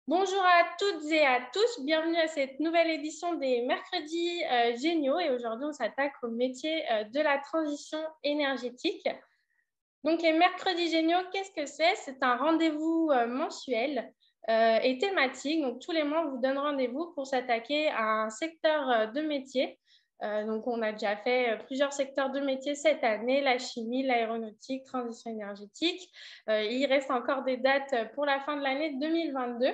Bonjour à toutes et à tous, bienvenue à cette nouvelle édition des Mercredis Géniaux et aujourd'hui on s'attaque au métier de la transition énergétique. Donc les Mercredis Géniaux, qu'est-ce que c'est? C'est un rendez-vous mensuel et thématique, donc tous les mois on vous donne rendez-vous pour s'attaquer à un secteur de métier. Donc on a déjà fait plusieurs secteurs de métier cette année, la chimie, l'aéronautique, transition énergétique. Il reste encore des dates pour la fin de l'année 2022.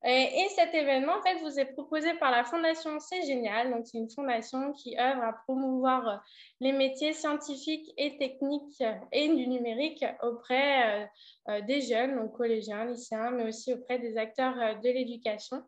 Et cet événement, en fait, vous est proposé par la Fondation C'est Génial. Donc, c'est une fondation qui œuvre à promouvoir les métiers scientifiques et techniques et du numérique auprès des jeunes, donc collégiens, lycéens, mais aussi auprès des acteurs de l'éducation.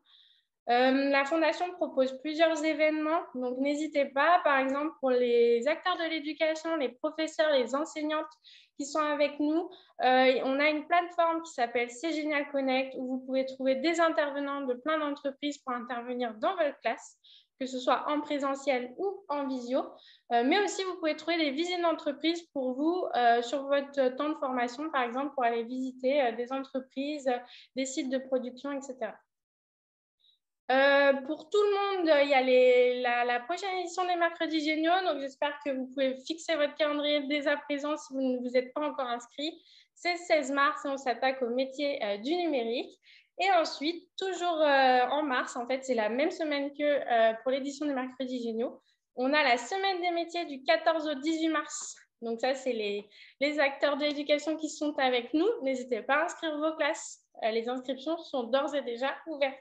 La Fondation propose plusieurs événements, donc n'hésitez pas, par exemple, pour les acteurs de l'éducation, les professeurs, les enseignantes qui sont avec nous, on a une plateforme qui s'appelle C'est Génial Connect où vous pouvez trouver des intervenants de plein d'entreprises pour intervenir dans votre classe, que ce soit en présentiel ou en visio, mais aussi vous pouvez trouver des visites d'entreprise pour vous sur votre temps de formation, par exemple, pour aller visiter des entreprises, des sites de production, etc. Pour tout le monde, il y a la prochaine édition des Mercredis Géniaux. Donc, j'espère que vous pouvez fixer votre calendrier dès à présent si vous ne vous êtes pas encore inscrit. C'est le 16 mars et on s'attaque au métier du numérique. Et ensuite, toujours en mars, en fait, c'est la même semaine que pour l'édition des Mercredis Géniaux. On a la semaine des métiers du 14 au 18 mars. Donc, ça, c'est les acteurs de l'éducation qui sont avec nous. N'hésitez pas à inscrire vos classes. Les inscriptions sont d'ores et déjà ouvertes.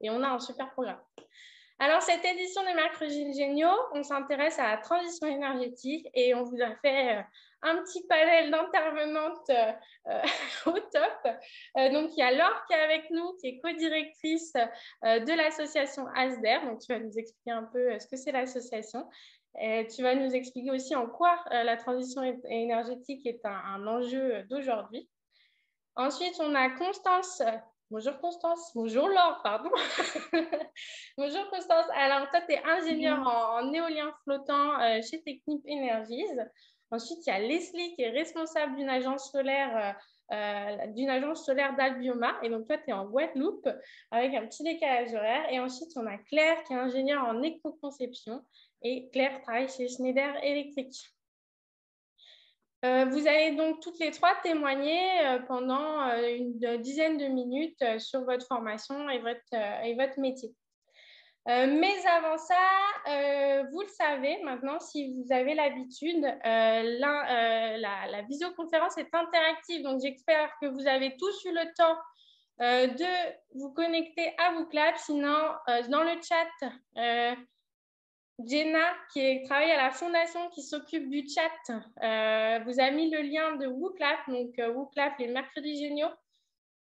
Et on a un super programme. Alors, cette édition des Mercredis Géniaux, on s'intéresse à la transition énergétique et on vous a fait un petit panel d'intervenantes au top. Donc, il y a Laure qui est avec nous, qui est co-directrice de l'association ASDER. Donc, tu vas nous expliquer un peu ce que c'est l'association. Tu vas nous expliquer aussi en quoi la transition énergétique est un enjeu d'aujourd'hui. Ensuite, on a Constance. Bonjour Constance. Bonjour Laure, pardon. Bonjour Constance. Alors, toi, tu es ingénieure en éolien flottant chez Technip Energies. Ensuite, il y a Leslie qui est responsable d'une agence solaire d'Albioma. Et donc, toi, tu es en Guadeloupe avec un petit décalage horaire. Et ensuite, on a Claire qui est ingénieure en éco-conception. Et Claire travaille chez Schneider Electric. Vous allez donc toutes les trois témoigner pendant une dizaine de minutes sur votre formation et votre métier. Mais avant ça, vous le savez maintenant, si vous avez l'habitude, la visioconférence est interactive. Donc, j'espère que vous avez tous eu le temps de vous connecter à WooClap. Sinon, dans le chat, Jenna, qui travaille à la fondation qui s'occupe du chat, vous a mis le lien de WooClap, donc WooClap, les Mercredis Géniaux.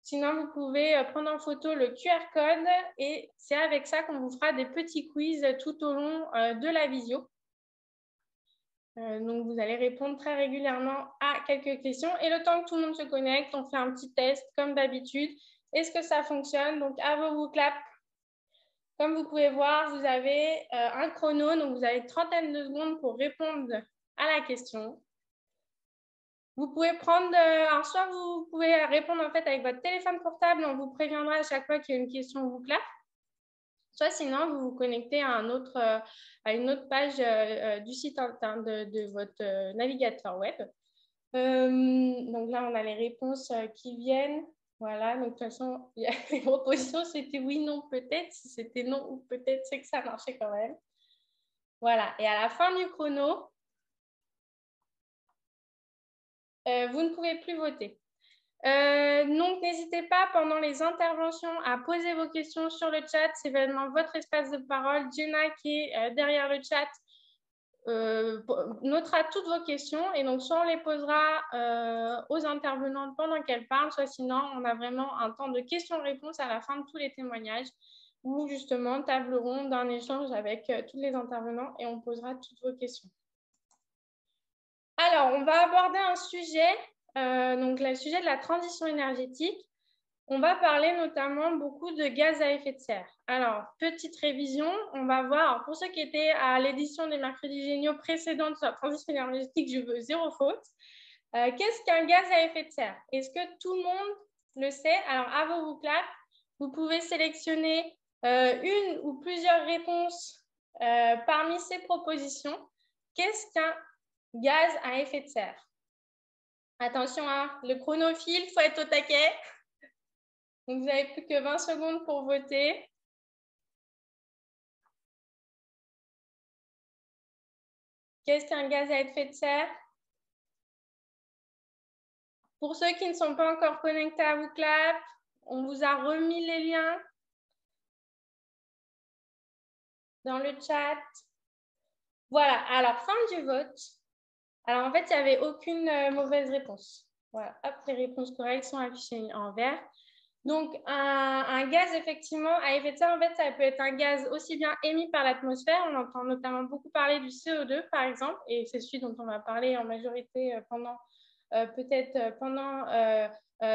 Sinon, vous pouvez prendre en photo le QR code et c'est avec ça qu'on vous fera des petits quiz tout au long de la visio. Donc, vous allez répondre très régulièrement à quelques questions. Et le temps que tout le monde se connecte, on fait un petit test comme d'habitude. Est-ce que ça fonctionne? Donc, à vos WooClap. Comme vous pouvez voir, vous avez un chrono, donc vous avez une trentaine de secondes pour répondre à la question. Vous pouvez prendre, alors soit vous pouvez répondre en fait avec votre téléphone portable, on vous préviendra à chaque fois qu'il y a une question WooClap. Soit sinon, vous vous connectez à une autre page du site internet de votre navigateur web. Donc là, on a les réponses qui viennent. Voilà, donc de toute façon, il y a les propositions, c'était oui, non, peut-être. Si c'était non ou peut-être, c'est que ça marchait quand même. Voilà, et à la fin du chrono, vous ne pouvez plus voter. Donc, n'hésitez pas pendant les interventions à poser vos questions sur le chat. C'est vraiment votre espace de parole. Jenna, qui est derrière le chat, notera toutes vos questions et donc soit on les posera aux intervenantes pendant qu'elles parlent, soit sinon on a vraiment un temps de questions-réponses à la fin de tous les témoignages ou justement table ronde d'un échange avec tous les intervenants et on posera toutes vos questions. Alors, on va aborder un sujet, donc le sujet de la transition énergétique. On va parler notamment beaucoup de gaz à effet de serre. Alors, petite révision, on va voir, alors pour ceux qui étaient à l'édition des Mercredis Géniaux précédente sur la transition énergétique, je veux zéro faute. Qu'est-ce qu'un gaz à effet de serre? Est-ce que tout le monde le sait? Alors, à vos WooClap, Vous pouvez sélectionner une ou plusieurs réponses parmi ces propositions. Qu'est-ce qu'un gaz à effet de serre? Attention, hein, le chronophile, il faut être au taquet. Donc, vous n'avez plus que 20 secondes pour voter. Qu'est-ce qu'un gaz à effet de serre? Pour ceux qui ne sont pas encore connectés à WooClap, on vous a remis les liens dans le chat. Voilà, alors fin du vote. Alors en fait, il n'y avait aucune mauvaise réponse. Voilà, hop, les réponses correctes sont affichées en vert. Donc un gaz, effectivement, à effet de serre, en fait, ça peut être un gaz aussi bien émis par l'atmosphère. On entend notamment beaucoup parler du CO2, par exemple, et c'est celui dont on va parler en majorité pendant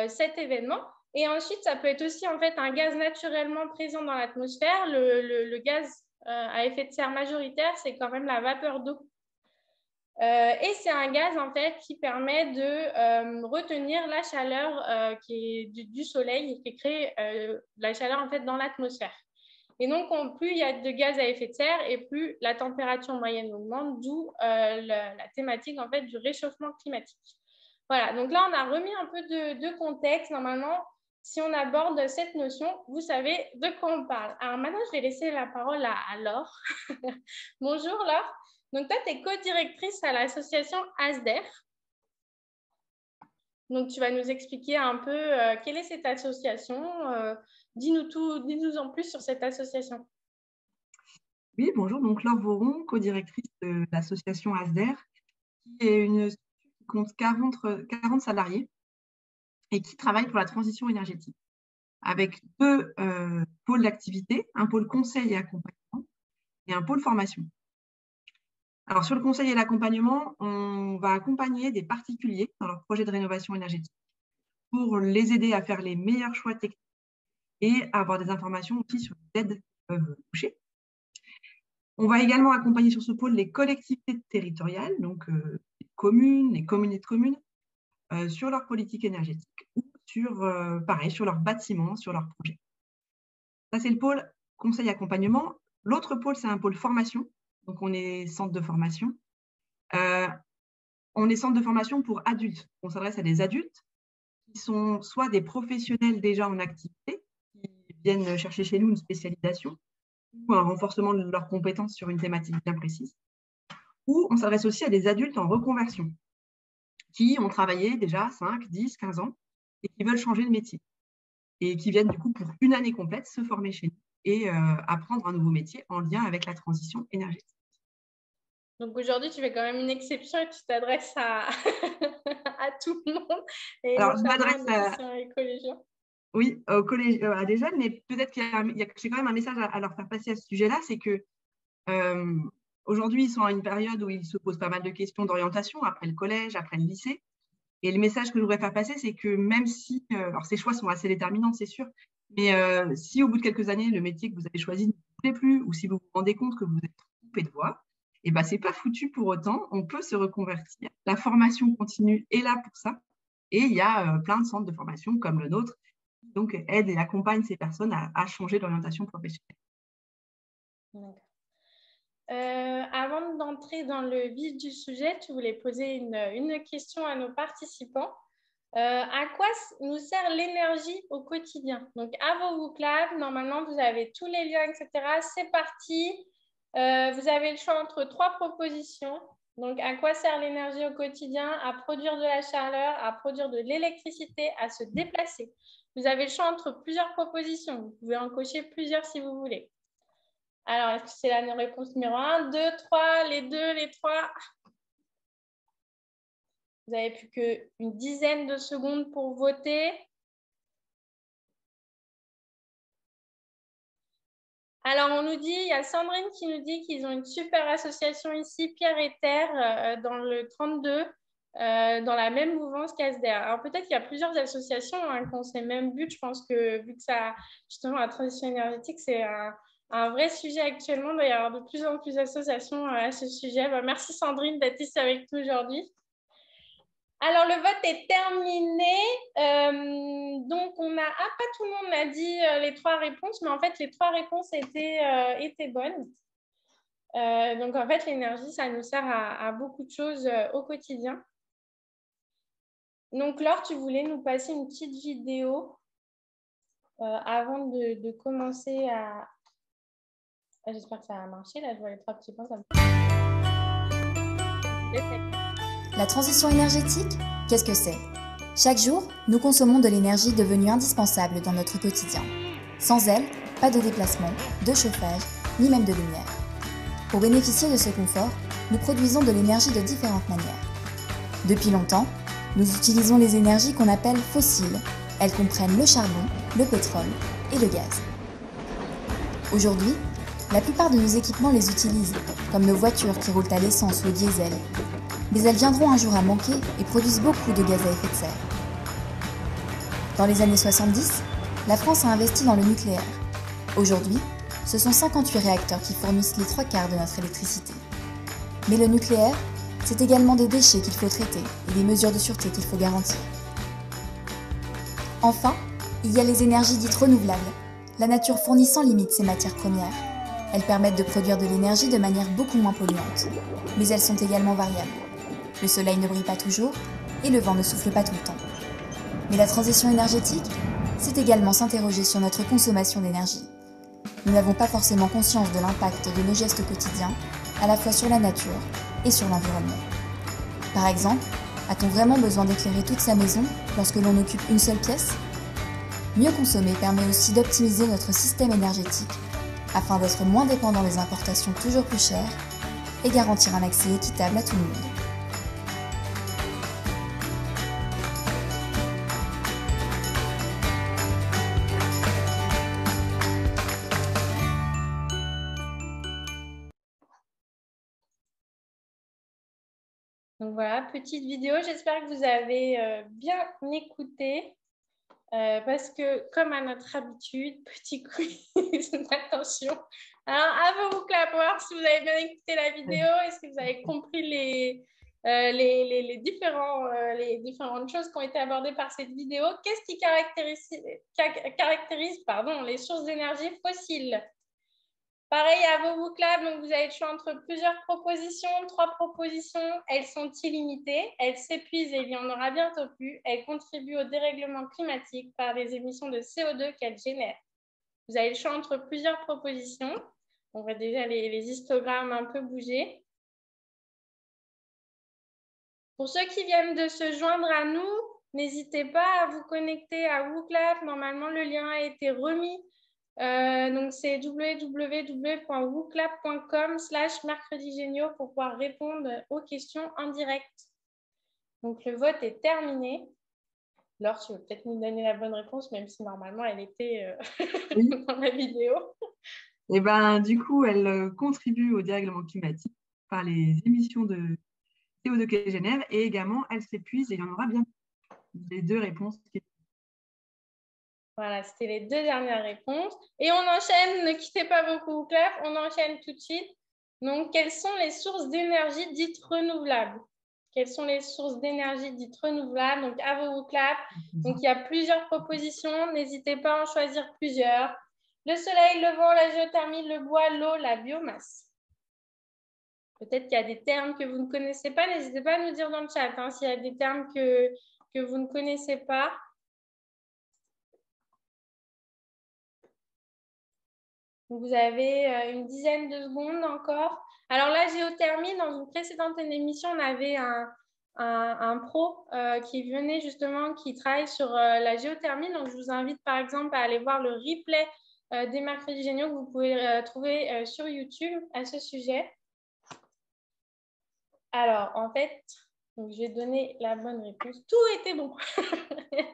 cet événement. Et ensuite, ça peut être aussi en fait un gaz naturellement présent dans l'atmosphère. Le gaz à effet de serre majoritaire, c'est quand même la vapeur d'eau. Et c'est un gaz en fait qui permet de retenir la chaleur qui est du soleil et qui crée la chaleur en fait dans l'atmosphère. Et donc, plus il y a de gaz à effet de serre et plus la température moyenne augmente, d'où la thématique en fait du réchauffement climatique. Voilà, donc là, on a remis un peu de contexte. Normalement, si on aborde cette notion, vous savez de quoi on parle. Alors maintenant, je vais laisser la parole à Laure. Bonjour Laure. Donc toi, tu es co-directrice à l'association ASDER. Donc tu vas nous expliquer un peu quelle est cette association. Dis-nous en plus sur cette association. Oui, bonjour. Donc Laure Voron, co-directrice de l'association ASDER, qui est une structure qui compte 40 salariés et qui travaille pour la transition énergétique, avec deux pôles d'activité, un pôle conseil et accompagnement et un pôle formation. Alors sur le conseil et l'accompagnement, on va accompagner des particuliers dans leur projet de rénovation énergétique pour les aider à faire les meilleurs choix techniques et à avoir des informations aussi sur les aides qui peuvent toucher. On va également accompagner sur ce pôle les collectivités territoriales, donc les communes, les communautés de communes, sur leur politique énergétique ou sur, pareil, sur leurs bâtiments, sur leurs projets. Ça, c'est le pôle conseil accompagnement. L'autre pôle, c'est un pôle formation. Donc, on est centre de formation. On est centre de formation pour adultes. On s'adresse à des adultes qui sont soit des professionnels déjà en activité, qui viennent chercher chez nous une spécialisation ou un renforcement de leurs compétences sur une thématique bien précise. Ou on s'adresse aussi à des adultes en reconversion qui ont travaillé déjà 5, 10, 15 ans et qui veulent changer de métier et qui viennent du coup pour une année complète se former chez nous et apprendre un nouveau métier en lien avec la transition énergétique. Donc aujourd'hui, tu fais quand même une exception et tu t'adresses à, à tout le monde. Et alors, je m'adresse m'adresse aux collégiens. Oui, au collège, à des jeunes, mais peut-être j'ai quand même un message à leur faire passer à ce sujet-là, c'est que aujourd'hui, ils sont à une période où ils se posent pas mal de questions d'orientation après le collège, après le lycée. Et le message que je voudrais faire passer, c'est que même si, alors ces choix sont assez déterminants, c'est sûr, mais si au bout de quelques années, le métier que vous avez choisi ne vous plaît plus, ou si vous vous rendez compte que vous êtes trompé de voie, et ben, c'est pas foutu pour autant, on peut se reconvertir. La formation continue est là pour ça. Et il y a plein de centres de formation comme le nôtre qui donc aident et accompagnent ces personnes à changer d'orientation professionnelle. Avant d'entrer dans le vif du sujet, tu voulais poser une question à nos participants. À quoi nous sert l'énergie au quotidien? Donc, à vos WooClap, normalement, vous avez tous les liens, etc. C'est parti. Vous avez le choix entre 3 propositions. Donc, à quoi sert l'énergie au quotidien? À produire de la chaleur, à produire de l'électricité, à se déplacer. Vous avez le choix entre plusieurs propositions. Vous pouvez en cocher plusieurs si vous voulez. Alors, est-ce que c'est la réponse numéro 1, 2, 3, les 2, les 3? Vous n'avez plus qu'une dizaine de secondes pour voter. Alors, on nous dit, il y a Sandrine qui nous dit qu'ils ont une super association ici, Pierre et Terre, dans le 32, dans la même mouvance qu'ASDER. Alors, peut-être qu'il y a plusieurs associations qui ont ces mêmes buts. Je pense que vu que ça, justement, la transition énergétique, c'est un vrai sujet actuellement. Il doit y avoir de plus en plus d'associations à ce sujet. Merci Sandrine d'être ici avec nous aujourd'hui. Alors, le vote est terminé. Donc, pas tout le monde m'a dit les 3 réponses, mais en fait, les 3 réponses étaient bonnes. Donc, en fait, l'énergie, ça nous sert à beaucoup de choses au quotidien. Donc, Laure, tu voulais nous passer une petite vidéo avant de commencer à... J'espère que ça va marcher. Là, je vois les 3 petits points comme ça. La transition énergétique, qu'est-ce que c'est? Chaque jour, nous consommons de l'énergie devenue indispensable dans notre quotidien. Sans elle, pas de déplacement, de chauffage, ni même de lumière. Pour bénéficier de ce confort, nous produisons de l'énergie de différentes manières. Depuis longtemps, nous utilisons les énergies qu'on appelle fossiles. Elles comprennent le charbon, le pétrole et le gaz. Aujourd'hui, la plupart de nos équipements les utilisent, comme nos voitures qui roulent à l'essence ou au diesel. Mais elles viendront un jour à manquer et produisent beaucoup de gaz à effet de serre. Dans les années 70, la France a investi dans le nucléaire. Aujourd'hui, ce sont 58 réacteurs qui fournissent les 3/4 de notre électricité. Mais le nucléaire, c'est également des déchets qu'il faut traiter et des mesures de sûreté qu'il faut garantir. Enfin, il y a les énergies dites renouvelables. La nature fournit sans limite ces matières premières. Elles permettent de produire de l'énergie de manière beaucoup moins polluante. Mais elles sont également variables. Le soleil ne brille pas toujours et le vent ne souffle pas tout le temps. Mais la transition énergétique, c'est également s'interroger sur notre consommation d'énergie. Nous n'avons pas forcément conscience de l'impact de nos gestes quotidiens, à la fois sur la nature et sur l'environnement. Par exemple, a-t-on vraiment besoin d'éclairer toute sa maison lorsque l'on occupe une seule pièce? Mieux consommer permet aussi d'optimiser notre système énergétique afin d'être moins dépendant des importations toujours plus chères et garantir un accès équitable à tout le monde. Donc voilà, petite vidéo. J'espère que vous avez bien écouté. Parce que, comme à notre habitude, petit quiz, attention. Alors, à vous clapper si vous avez bien écouté la vidéo. Est-ce que vous avez compris les différentes choses qui ont été abordées par cette vidéo? Qu'est-ce qui caractérise les sources d'énergie fossiles? Pareil, à vos clap, donc vous avez le choix entre plusieurs propositions, 3 propositions. Elles sont illimitées, elles s'épuisent et il y en aura bientôt plus. Elles contribuent au dérèglement climatique par les émissions de CO2 qu'elles génèrent. Vous avez le choix entre plusieurs propositions. On voit déjà les histogrammes un peu bouger. Pour ceux qui viennent de se joindre à nous, n'hésitez pas à vous connecter à WooClap. Normalement, le lien a été remis. Donc, c'est www.wooclap.com/mercredisgéniaux pour pouvoir répondre aux questions en direct. Donc, le vote est terminé. Laure, tu veux peut-être nous donner la bonne réponse, même si normalement, elle était Oui. dans la vidéo. Et ben, du coup, elle contribue au dérèglement climatique par les émissions de CO2 qu'elle génère et également, elle s'épuise et il y en aura bien les 2 réponses. Voilà, c'était les 2 dernières réponses. Et on enchaîne, ne quittez pas beaucoup clap, on enchaîne tout de suite. Donc, quelles sont les sources d'énergie dites renouvelables? Quelles sont les sources d'énergie dites renouvelables? Donc, à vos clap. Donc, il y a plusieurs propositions. N'hésitez pas à en choisir plusieurs. Le soleil, le vent, la géothermie, le bois, l'eau, la biomasse. Peut-être qu'il y a des termes que vous ne connaissez pas. N'hésitez pas à nous dire dans le chat s'il y a des termes que vous ne connaissez pas. Vous avez une dizaine de secondes encore. Alors la géothermie, dans une précédente émission, on avait un pro qui venait justement, qui travaille sur la géothermie. Donc, je vous invite par exemple à aller voir le replay des mercredis géniaux que vous pouvez trouver sur YouTube à ce sujet. Alors, en fait, donc, je vais donner la bonne réponse. Tout était bon.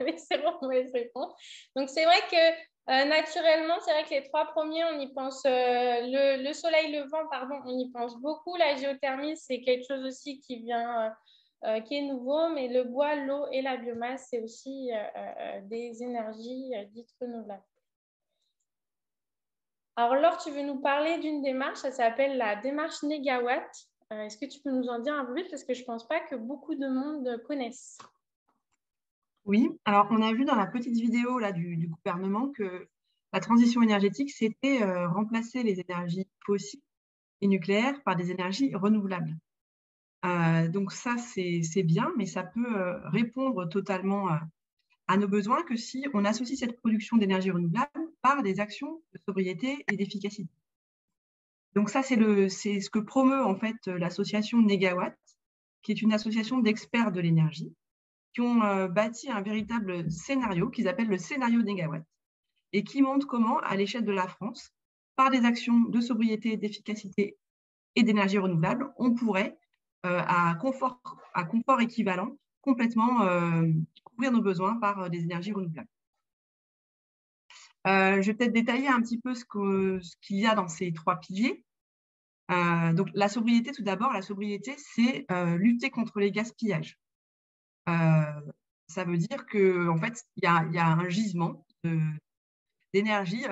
Mais c'est bon, mauvaise réponse. Donc, c'est vrai que naturellement, c'est vrai que les 3 premiers, on y pense, le soleil, le vent, pardon, on y pense beaucoup. La géothermie, c'est quelque chose aussi qui vient, qui est nouveau, mais le bois, l'eau et la biomasse, c'est aussi des énergies dites renouvelables. Alors, Laure, tu veux nous parler d'une démarche, ça s'appelle la démarche Négawatt. Est-ce que tu peux nous en dire un peu plus? Parce que je ne pense pas que beaucoup de monde connaissent. Oui, alors on a vu dans la petite vidéo là, du gouvernement que la transition énergétique, c'était remplacer les énergies fossiles et nucléaires par des énergies renouvelables. Donc ça, c'est bien, mais ça peut répondre totalement à nos besoins que si on associe cette production d'énergie renouvelable par des actions de sobriété et d'efficacité. Donc ça, c'est ce que promeut en fait l'association Négawatt, qui est une association d'experts de l'énergie, qui ont bâti un véritable scénario qu'ils appellent le scénario Négawatt, et qui montre comment, à l'échelle de la France, par des actions de sobriété, d'efficacité et d'énergie renouvelable, on pourrait, à confort équivalent, complètement couvrir nos besoins par des énergies renouvelables. Je vais peut-être détailler un petit peu ce qu'il y a dans ces 3 piliers. Donc, la sobriété, tout d'abord, la sobriété, c'est lutter contre les gaspillages. Ça veut dire qu'en fait, il y a un gisement d'énergie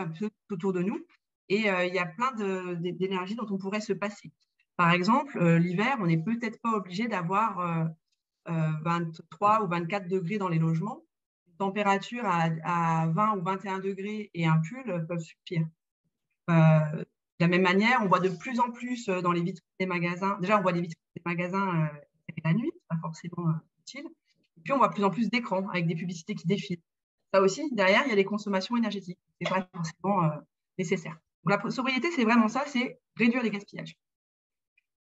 autour de nous et il y a plein d'énergie dont on pourrait se passer. Par exemple, l'hiver, on n'est peut-être pas obligé d'avoir 23 ou 24 degrés dans les logements. Une température à 20 ou 21 degrés et un pull peuvent suffire. De la même manière, on voit de plus en plus dans les vitrines des magasins, déjà on voit des vitrines des magasins la nuit, c'est pas forcément utile. Et puis on voit de plus en plus d'écrans avec des publicités qui défilent. Ça aussi, derrière, il y a des consommations énergétiques. Ce n'est pas forcément nécessaire. Donc, la sobriété, c'est vraiment ça, c'est réduire les gaspillages.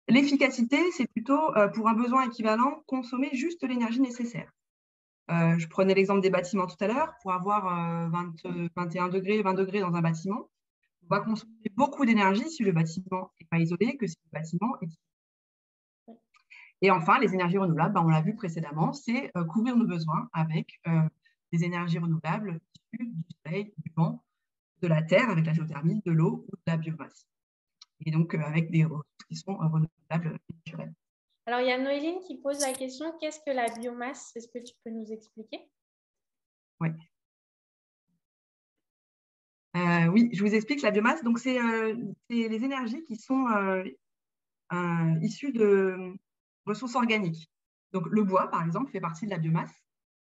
L'efficacité, c'est plutôt pour un besoin équivalent, consommer juste l'énergie nécessaire. Je prenais l'exemple des bâtiments tout à l'heure. Pour avoir 21 degrés, 20 degrés dans un bâtiment, on va consommer beaucoup d'énergie si le bâtiment n'est pas isolé que si le bâtiment est isolé. Et enfin, les énergies renouvelables, on l'a vu précédemment, c'est couvrir nos besoins avec des énergies renouvelables issues du soleil, du vent, de la terre, avec la géothermie, de l'eau ou de la biomasse. Et donc, avec des ressources qui sont renouvelables et naturelles. Alors, il y a Noéline qui pose la question, qu'est-ce que la biomasse? Est-ce que tu peux nous expliquer? Oui. Oui, je vous explique la biomasse. Donc, c'est les énergies qui sont issues de ressources organiques. Donc, le bois, par exemple, fait partie de la biomasse.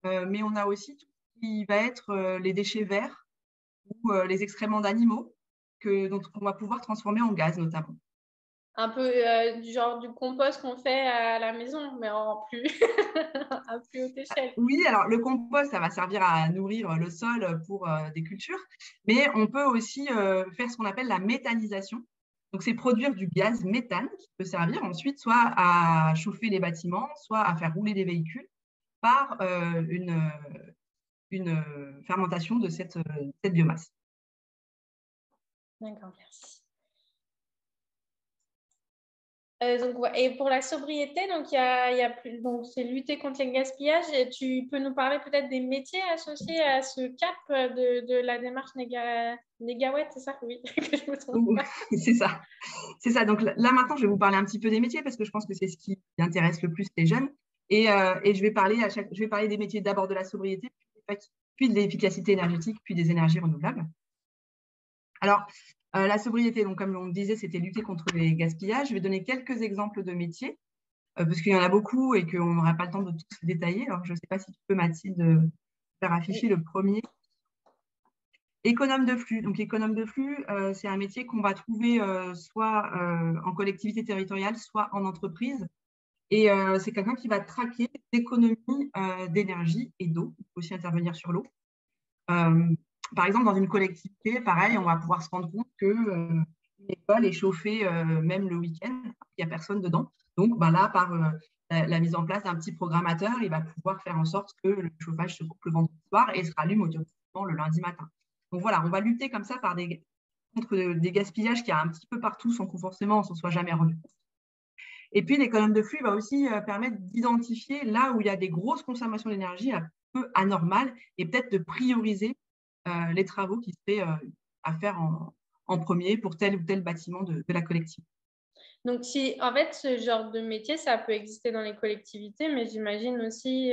Mais on a aussi tout ce qui va être les déchets verts ou les excréments d'animaux dont on va pouvoir transformer en gaz, notamment. Un peu du genre du compost qu'on fait à la maison, mais en plus à plus haute échelle. Oui, alors le compost, ça va servir à nourrir le sol pour des cultures, mais on peut aussi faire ce qu'on appelle la méthanisation. Donc, c'est produire du gaz méthane qui peut servir ensuite soit à chauffer les bâtiments, soit à faire rouler des véhicules par une fermentation de cette biomasse. D'accord, merci. Et pour la sobriété, donc donc c'est lutter contre les gaspillages. Et tu peux nous parler peut-être des métiers associés à ce cap de la démarche Négawatt, c'est ça? Oui, que je me trompe pas. C'est ça. Donc là maintenant, je vais vous parler un petit peu des métiers parce que je pense que c'est ce qui intéresse le plus les jeunes. Et je vais parler des métiers d'abord de la sobriété, puis de l'efficacité énergétique, puis des énergies renouvelables. Alors, la sobriété, donc, comme on disait, c'était lutter contre les gaspillages. Je vais donner quelques exemples de métiers, parce qu'il y en a beaucoup et qu'on n'aura pas le temps de tous les détailler. Alors, je ne sais pas si tu peux, Mathilde, faire afficher le premier. Économe de flux. Donc, économe de flux, c'est un métier qu'on va trouver soit en collectivité territoriale, soit en entreprise. Et c'est quelqu'un qui va traquer l'économie d'énergie et d'eau. Il peut aussi intervenir sur l'eau. Par exemple, dans une collectivité, pareil, on va pouvoir se rendre compte qu'une école est chauffée même le week-end, il n'y a personne dedans. Donc là, par la mise en place d'un petit programmateur, il va pouvoir faire en sorte que le chauffage se coupe le vendredi soir et se rallume automatiquement le lundi matin. Donc voilà, on va lutter comme ça contre des gaspillages qu'il y a un petit peu partout sans que forcément on ne s'en soit jamais rendu compte. Et puis, l'économe de flux va aussi permettre d'identifier là où il y a des grosses consommations d'énergie un peu anormales et peut-être de prioriser les travaux qui seraient à faire en premier pour tel ou tel bâtiment de la collectivité. Donc, en fait, ce genre de métier, ça peut exister dans les collectivités, mais j'imagine aussi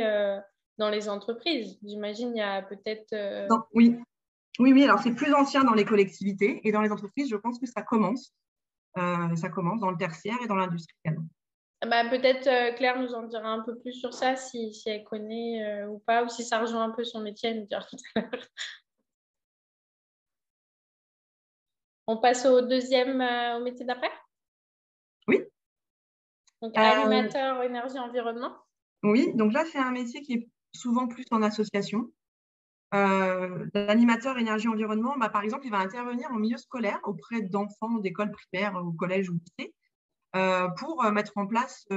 dans les entreprises. J'imagine il y a peut-être… Oui, alors c'est plus ancien dans les collectivités et dans les entreprises, je pense que ça commence. Ça commence dans le tertiaire et dans l'industrie également. Bah, peut-être Claire nous en dira un peu plus sur ça, si elle connaît ou pas, ou si ça rejoint un peu son métier, elle nous dira tout à l'heure. On passe au deuxième, au métier d'après? Oui. Donc, animateur énergie environnement. Oui, donc là, c'est un métier qui est souvent plus en association. L'animateur énergie-environnement, par exemple, il va intervenir en milieu scolaire auprès d'enfants d'école primaire, au collège ou lycée, pour mettre en place,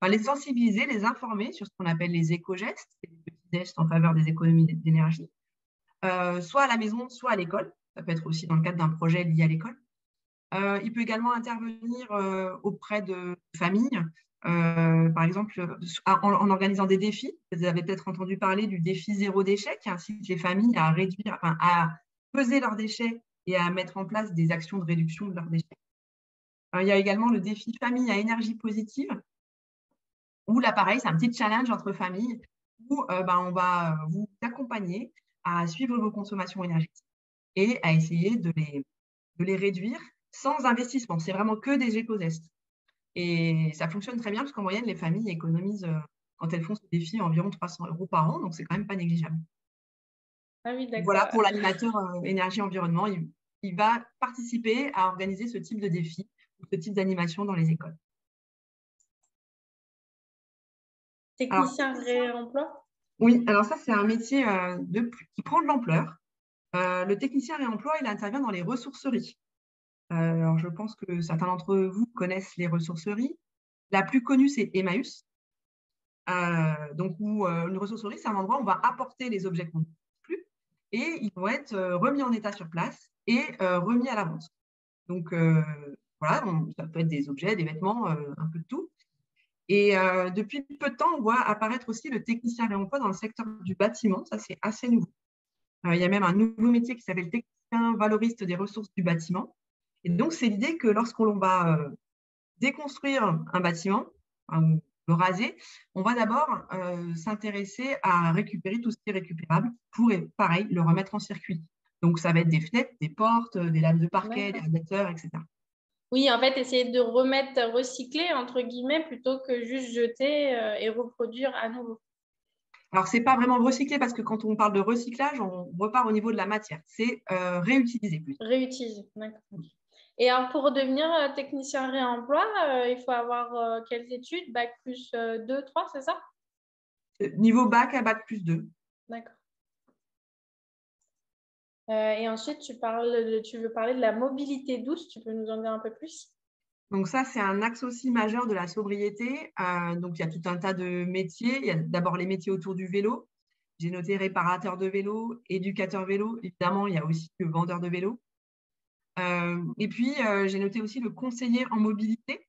les sensibiliser, les informer sur ce qu'on appelle les éco-gestes, les petits gestes en faveur des économies d'énergie, soit à la maison, soit à l'école. Ça peut être aussi dans le cadre d'un projet lié à l'école. Il peut également intervenir auprès de familles, par exemple, en organisant des défis. Vous avez peut-être entendu parler du défi zéro déchet qui incite les familles à réduire, à peser leurs déchets et à mettre en place des actions de réduction de leurs déchets. Il y a également le défi famille à énergie positive, où là, pareil, c'est un petit challenge entre familles où on va vous accompagner à suivre vos consommations énergétiques et à essayer de les réduire sans investissement. C'est vraiment que des éco-gestes. Et ça fonctionne très bien parce qu'en moyenne, les familles économisent, quand elles font ce défi, environ 300 € par an. Donc, c'est quand même pas négligeable. Ah oui, d'accord. Voilà, pour l'animateur énergie-environnement, il va participer à organiser ce type de défi ou ce type d'animation dans les écoles. Technicien réemploi? Oui, alors ça, c'est un métier qui prend de l'ampleur. Le technicien réemploi, il intervient dans les ressourceries. Alors, je pense que certains d'entre vous connaissent les ressourceries. La plus connue, c'est Emmaüs. Une ressourcerie, c'est un endroit où on va apporter les objets qu'on n'utilise plus et ils vont être remis en état sur place et remis à la vente. Donc, voilà, ça peut être des objets, des vêtements, un peu de tout. Et depuis peu de temps, on voit apparaître aussi le technicien réemploi dans le secteur du bâtiment. Ça, c'est assez nouveau. Il y a même un nouveau métier qui s'appelle technicien valoriste des ressources du bâtiment. Et donc, c'est l'idée que lorsqu'on va déconstruire un bâtiment, le raser, on va d'abord s'intéresser à récupérer tout ce qui est récupérable pour, pareil, le remettre en circuit. Donc, ça va être des fenêtres, des portes, des lames de parquet, des radiateurs, etc. Oui, en fait, essayer de recycler, entre guillemets, plutôt que juste jeter et reproduire à nouveau. Alors, ce n'est pas vraiment recycler parce que quand on parle de recyclage, on repart au niveau de la matière. C'est réutiliser plus. Réutiliser, d'accord. Et alors, pour devenir technicien réemploi, il faut avoir quelles études? Bac plus 2, 3, c'est ça? Niveau bac à bac plus 2. D'accord. Et ensuite, tu veux parler de la mobilité douce. Tu peux nous en dire un peu plus? Donc ça, c'est un axe aussi majeur de la sobriété. Donc, il y a tout un tas de métiers. Il y a d'abord les métiers autour du vélo. J'ai noté réparateur de vélo, éducateur vélo. Évidemment, il y a aussi le vendeur de vélo. Et puis, j'ai noté aussi le conseiller en mobilité.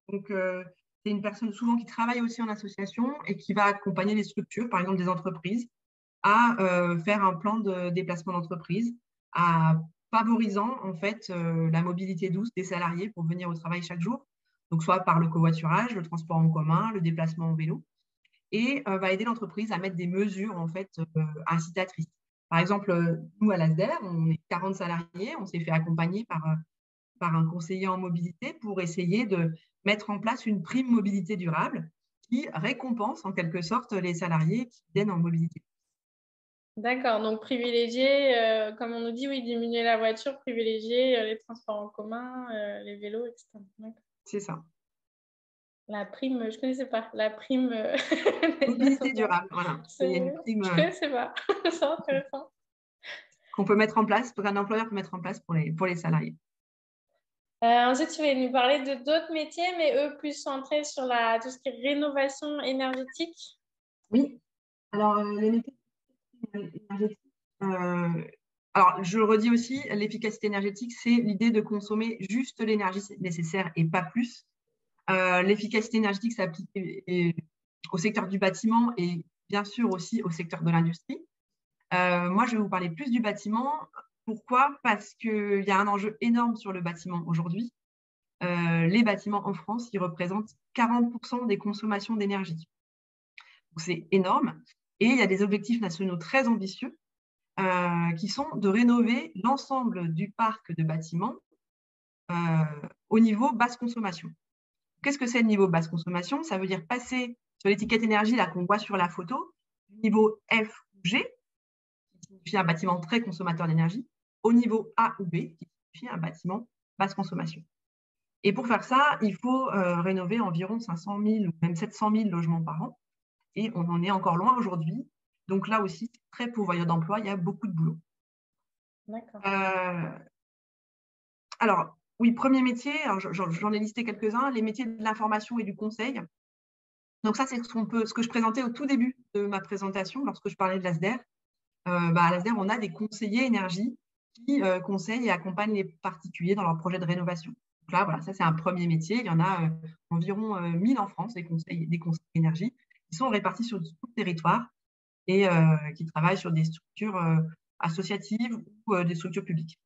Donc, c'est une personne souvent qui travaille aussi en association et qui va accompagner les structures, par exemple des entreprises, à faire un plan de déplacement d'entreprise, à favorisant en fait la mobilité douce des salariés pour venir au travail chaque jour, donc soit par le covoiturage, le transport en commun, le déplacement en vélo, et va aider l'entreprise à mettre des mesures en fait incitatrices. Par exemple, nous à l'ASDER, on est 40 salariés, on s'est fait accompagner par un conseiller en mobilité pour essayer de mettre en place une prime mobilité durable qui récompense en quelque sorte les salariés qui viennent en mobilité. D'accord, donc privilégier, comme on nous dit, oui, diminuer la voiture, privilégier les transports en commun, les vélos, etc. C'est ça. La prime, je ne connaissais pas. La prime. Mobilité durable, voilà. Je ne connaissais pas. C'est intéressant. Qu'on peut mettre en place, qu'un employeur peut mettre en place pour les salariés. Ensuite, tu vas nous parler de d'autres métiers, mais eux plus centrés sur tout ce qui est rénovation énergétique. Oui. Alors, les métiers énergétiques. Alors, je le redis aussi, l'efficacité énergétique, c'est l'idée de consommer juste l'énergie nécessaire et pas plus. L'efficacité énergétique s'applique au secteur du bâtiment et bien sûr aussi au secteur de l'industrie. Moi, je vais vous parler plus du bâtiment. Pourquoi? Parce qu'il y a un enjeu énorme sur le bâtiment aujourd'hui. Les bâtiments en France, ils représentent 40% des consommations d'énergie. Donc, c'est énorme. Et il y a des objectifs nationaux très ambitieux qui sont de rénover l'ensemble du parc de bâtiments au niveau basse consommation. Qu'est-ce que c'est le niveau basse consommation? Ça veut dire passer sur l'étiquette énergie là qu'on voit sur la photo, du niveau F ou G, qui signifie un bâtiment très consommateur d'énergie, au niveau A ou B, qui signifie un bâtiment basse consommation. Et pour faire ça, il faut rénover environ 500 000 ou même 700 000 logements par an. Et on en est encore loin aujourd'hui. Donc là aussi, c'est très pourvoyeur d'emploi, il y a beaucoup de boulot. D'accord. Alors, oui, premier métier, j'en ai listé quelques-uns, les métiers de l'information et du conseil. Donc ça, c'est ce que je présentais au tout début de ma présentation, lorsque je parlais de l'ASDER. À l'ASDER, on a des conseillers énergie qui conseillent et accompagnent les particuliers dans leurs projets de rénovation. Donc là, voilà, ça, c'est un premier métier. Il y en a environ 1000 en France, des conseillers énergie, qui sont répartis sur tout le territoire et qui travaillent sur des structures associatives ou des structures publiques.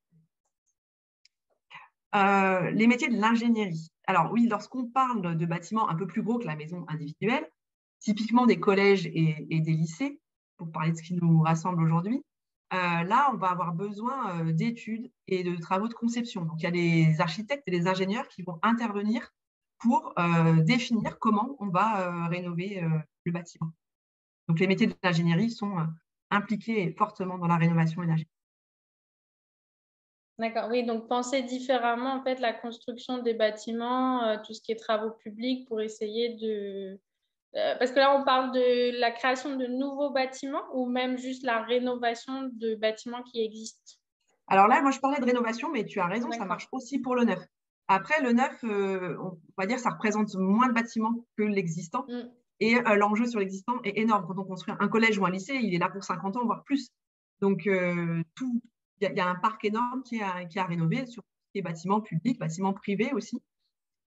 Les métiers de l'ingénierie. Alors oui, lorsqu'on parle de bâtiments un peu plus gros que la maison individuelle, typiquement des collèges et des lycées, pour parler de ce qui nous rassemble aujourd'hui, là, on va avoir besoin d'études et de travaux de conception. Donc, il y a des architectes et des ingénieurs qui vont intervenir pour définir comment on va rénover le bâtiment. Donc, les métiers de l'ingénierie sont impliqués fortement dans la rénovation énergétique. D'accord, oui, donc penser différemment en fait la construction des bâtiments, tout ce qui est travaux publics pour essayer de… parce que là, on parle de la création de nouveaux bâtiments ou même juste la rénovation de bâtiments qui existent? Alors là, moi, je parlais de rénovation, mais tu as raison, ça marche aussi pour le neuf. Après, le neuf, on va dire, ça représente moins de bâtiments que l'existant. Et l'enjeu sur l'existant est énorme. Quand on construit un collège ou un lycée, il est là pour 50 ans, voire plus. Donc, il y a un parc énorme qui est à rénover sur les bâtiments publics, bâtiments privés aussi.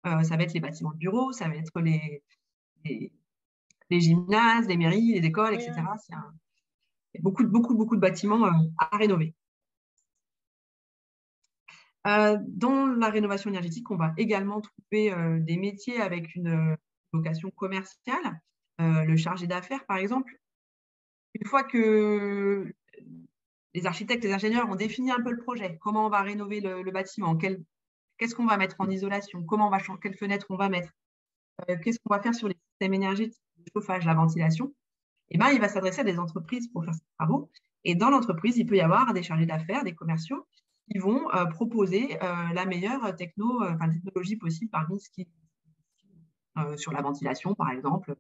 Ça va être les bâtiments de bureaux, ça va être les gymnases, les mairies, les écoles, etc. Il y a beaucoup de bâtiments à rénover. Dans la rénovation énergétique, on va également trouver des métiers avec une vocation commerciale, le chargé d'affaires, par exemple. Une fois que les architectes et les ingénieurs ont défini un peu le projet, comment on va rénover le bâtiment, qu'est-ce qu'on va mettre en isolation, quelles fenêtres on va mettre, qu'est-ce qu'on va faire sur les systèmes énergétiques, le chauffage, la ventilation, il va s'adresser à des entreprises pour faire ces travaux. Et dans l'entreprise, il peut y avoir des chargés d'affaires, des commerciaux, qui vont proposer la meilleure technologie possible parmi ce qui sur la ventilation, par exemple.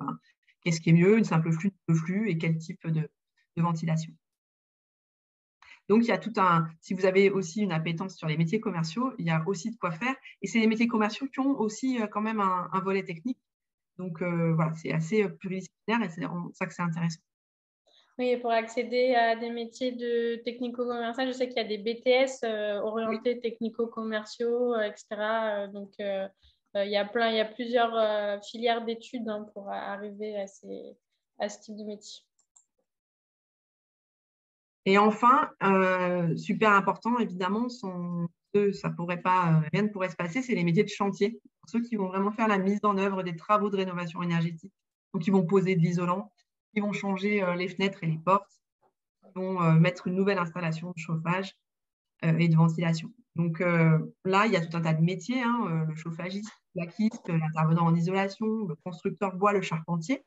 Qu'est-ce qui est mieux, une simple flûte de flux et quel type de ventilation. Donc, il y a si vous avez aussi une appétence sur les métiers commerciaux, il y a aussi de quoi faire. Et c'est les métiers commerciaux qui ont aussi quand même un volet technique. Donc, voilà, c'est assez pluridisciplinaire et c'est en ça que c'est intéressant. Oui, et pour accéder à des métiers de technico-commercial, je sais qu'il y a des BTS orientés technico-commerciaux, etc. Donc, il y a plusieurs filières d'études pour arriver à ce type de métier. Et enfin, super important, évidemment, rien ne pourrait se passer, c'est les métiers de chantier. Pour ceux qui vont vraiment faire la mise en œuvre des travaux de rénovation énergétique, donc ils vont poser de l'isolant, ils vont changer les fenêtres et les portes, ils vont mettre une nouvelle installation de chauffage et de ventilation. Donc là, il y a tout un tas de métiers, le chauffagiste, le plaquiste, l'intervenant en isolation, le constructeur bois, le charpentier.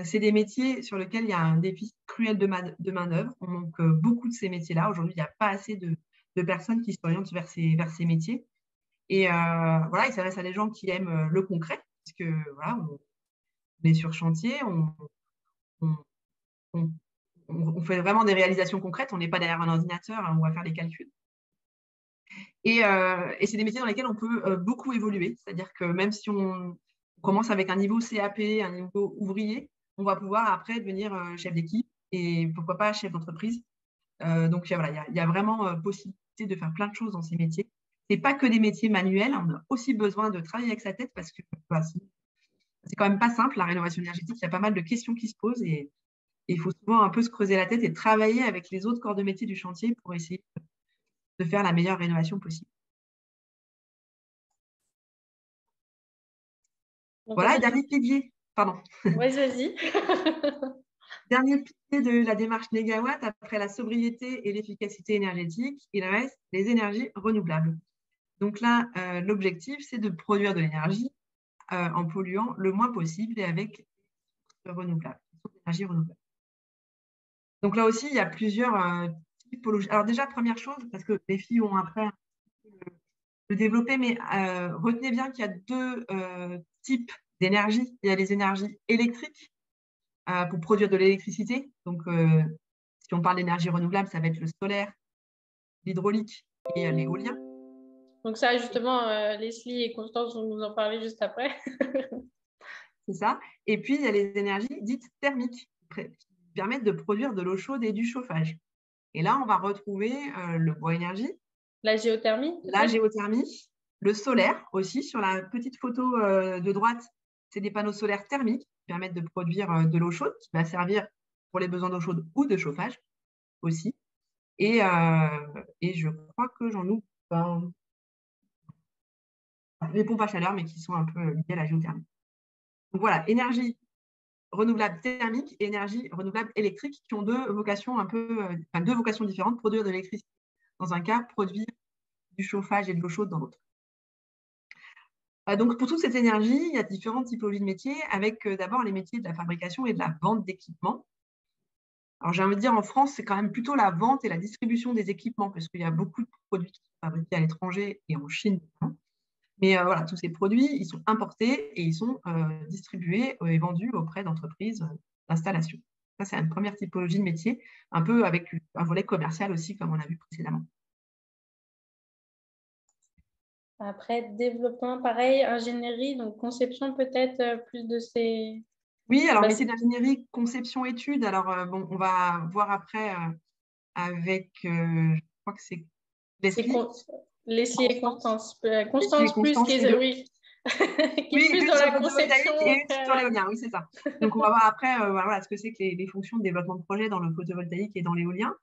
C'est des métiers sur lesquels il y a un déficit cruel de main-d'œuvre. On manque beaucoup de ces métiers-là. Aujourd'hui, il n'y a pas assez de personnes qui s'orientent vers ces métiers. Et voilà, il s'adresse à des gens qui aiment le concret, parce que voilà, on est sur chantier, on fait vraiment des réalisations concrètes, on n'est pas derrière un ordinateur, on va faire des calculs. Et c'est des métiers dans lesquels on peut beaucoup évoluer. C'est-à-dire que même si on commence avec un niveau CAP, un niveau ouvrier, on va pouvoir après devenir chef d'équipe et pourquoi pas chef d'entreprise. Donc, voilà, il y a vraiment possibilité de faire plein de choses dans ces métiers. Ce n'est pas que des métiers manuels, on a aussi besoin de travailler avec sa tête parce que voilà, c'est quand même pas simple, la rénovation énergétique. Il y a pas mal de questions qui se posent et il faut souvent un peu se creuser la tête et travailler avec les autres corps de métier du chantier pour essayer de faire la meilleure rénovation possible. Voilà, et dernier pilier, pardon. Oui, vas-y. Dernier pilier de la démarche Négawatt, après la sobriété et l'efficacité énergétique, il reste les énergies renouvelables. Donc là, l'objectif, c'est de produire de l'énergie en polluant le moins possible et avec renouvelables, énergie renouvelable. Donc là aussi, il y a plusieurs typologies. Alors déjà, première chose, parce que les filles ont après le développer, mais retenez bien qu'il y a deux types d'énergie. Il y a les énergies électriques pour produire de l'électricité. Donc, si on parle d'énergie renouvelable, ça va être le solaire, l'hydraulique et l'éolien. Donc ça, justement, Leslie et Constance vont nous en parler juste après. C'est ça. Et puis, il y a les énergies dites thermiques qui permettent de produire de l'eau chaude et du chauffage. Et là, on va retrouver le bois énergie, la géothermie, la géothermie, le solaire aussi. Sur la petite photo de droite, c'est des panneaux solaires thermiques qui permettent de produire de l'eau chaude qui va servir pour les besoins d'eau chaude ou de chauffage aussi. Et je crois que j'en oublie les pompes à chaleur, mais qui sont un peu liées à la géothermie. Donc voilà, énergie renouvelable thermique et énergie renouvelable électrique qui ont deux vocations différentes, produire de l'électricité dans un cas, produire du chauffage et de l'eau chaude dans l'autre. Donc pour toute cette énergie, il y a différentes typologies de métiers, avec d'abord les métiers de la fabrication et de la vente d'équipements. Alors j'ai envie de dire, en France, c'est quand même plutôt la vente et la distribution des équipements, parce qu'il y a beaucoup de produits qui sont fabriqués à l'étranger et en Chine. Mais voilà, tous ces produits, ils sont importés et ils sont distribués et vendus auprès d'entreprises d'installation. Ça, c'est une première typologie de métier, un peu avec un volet commercial aussi, comme on a vu précédemment. Après, développement, pareil, ingénierie, donc conception peut-être plus de ces… Oui, alors métier d'ingénierie, conception, études. Alors, bon, on va voir après avec, je crois que c'est Leslie et Constance. Constance plus Constance, qui est plus dans la conception. Et une sur l'éolien, oui, c'est ça. Donc, on va voir après voilà, ce que c'est que les fonctions de développement de projet dans le photovoltaïque et dans l'éolien.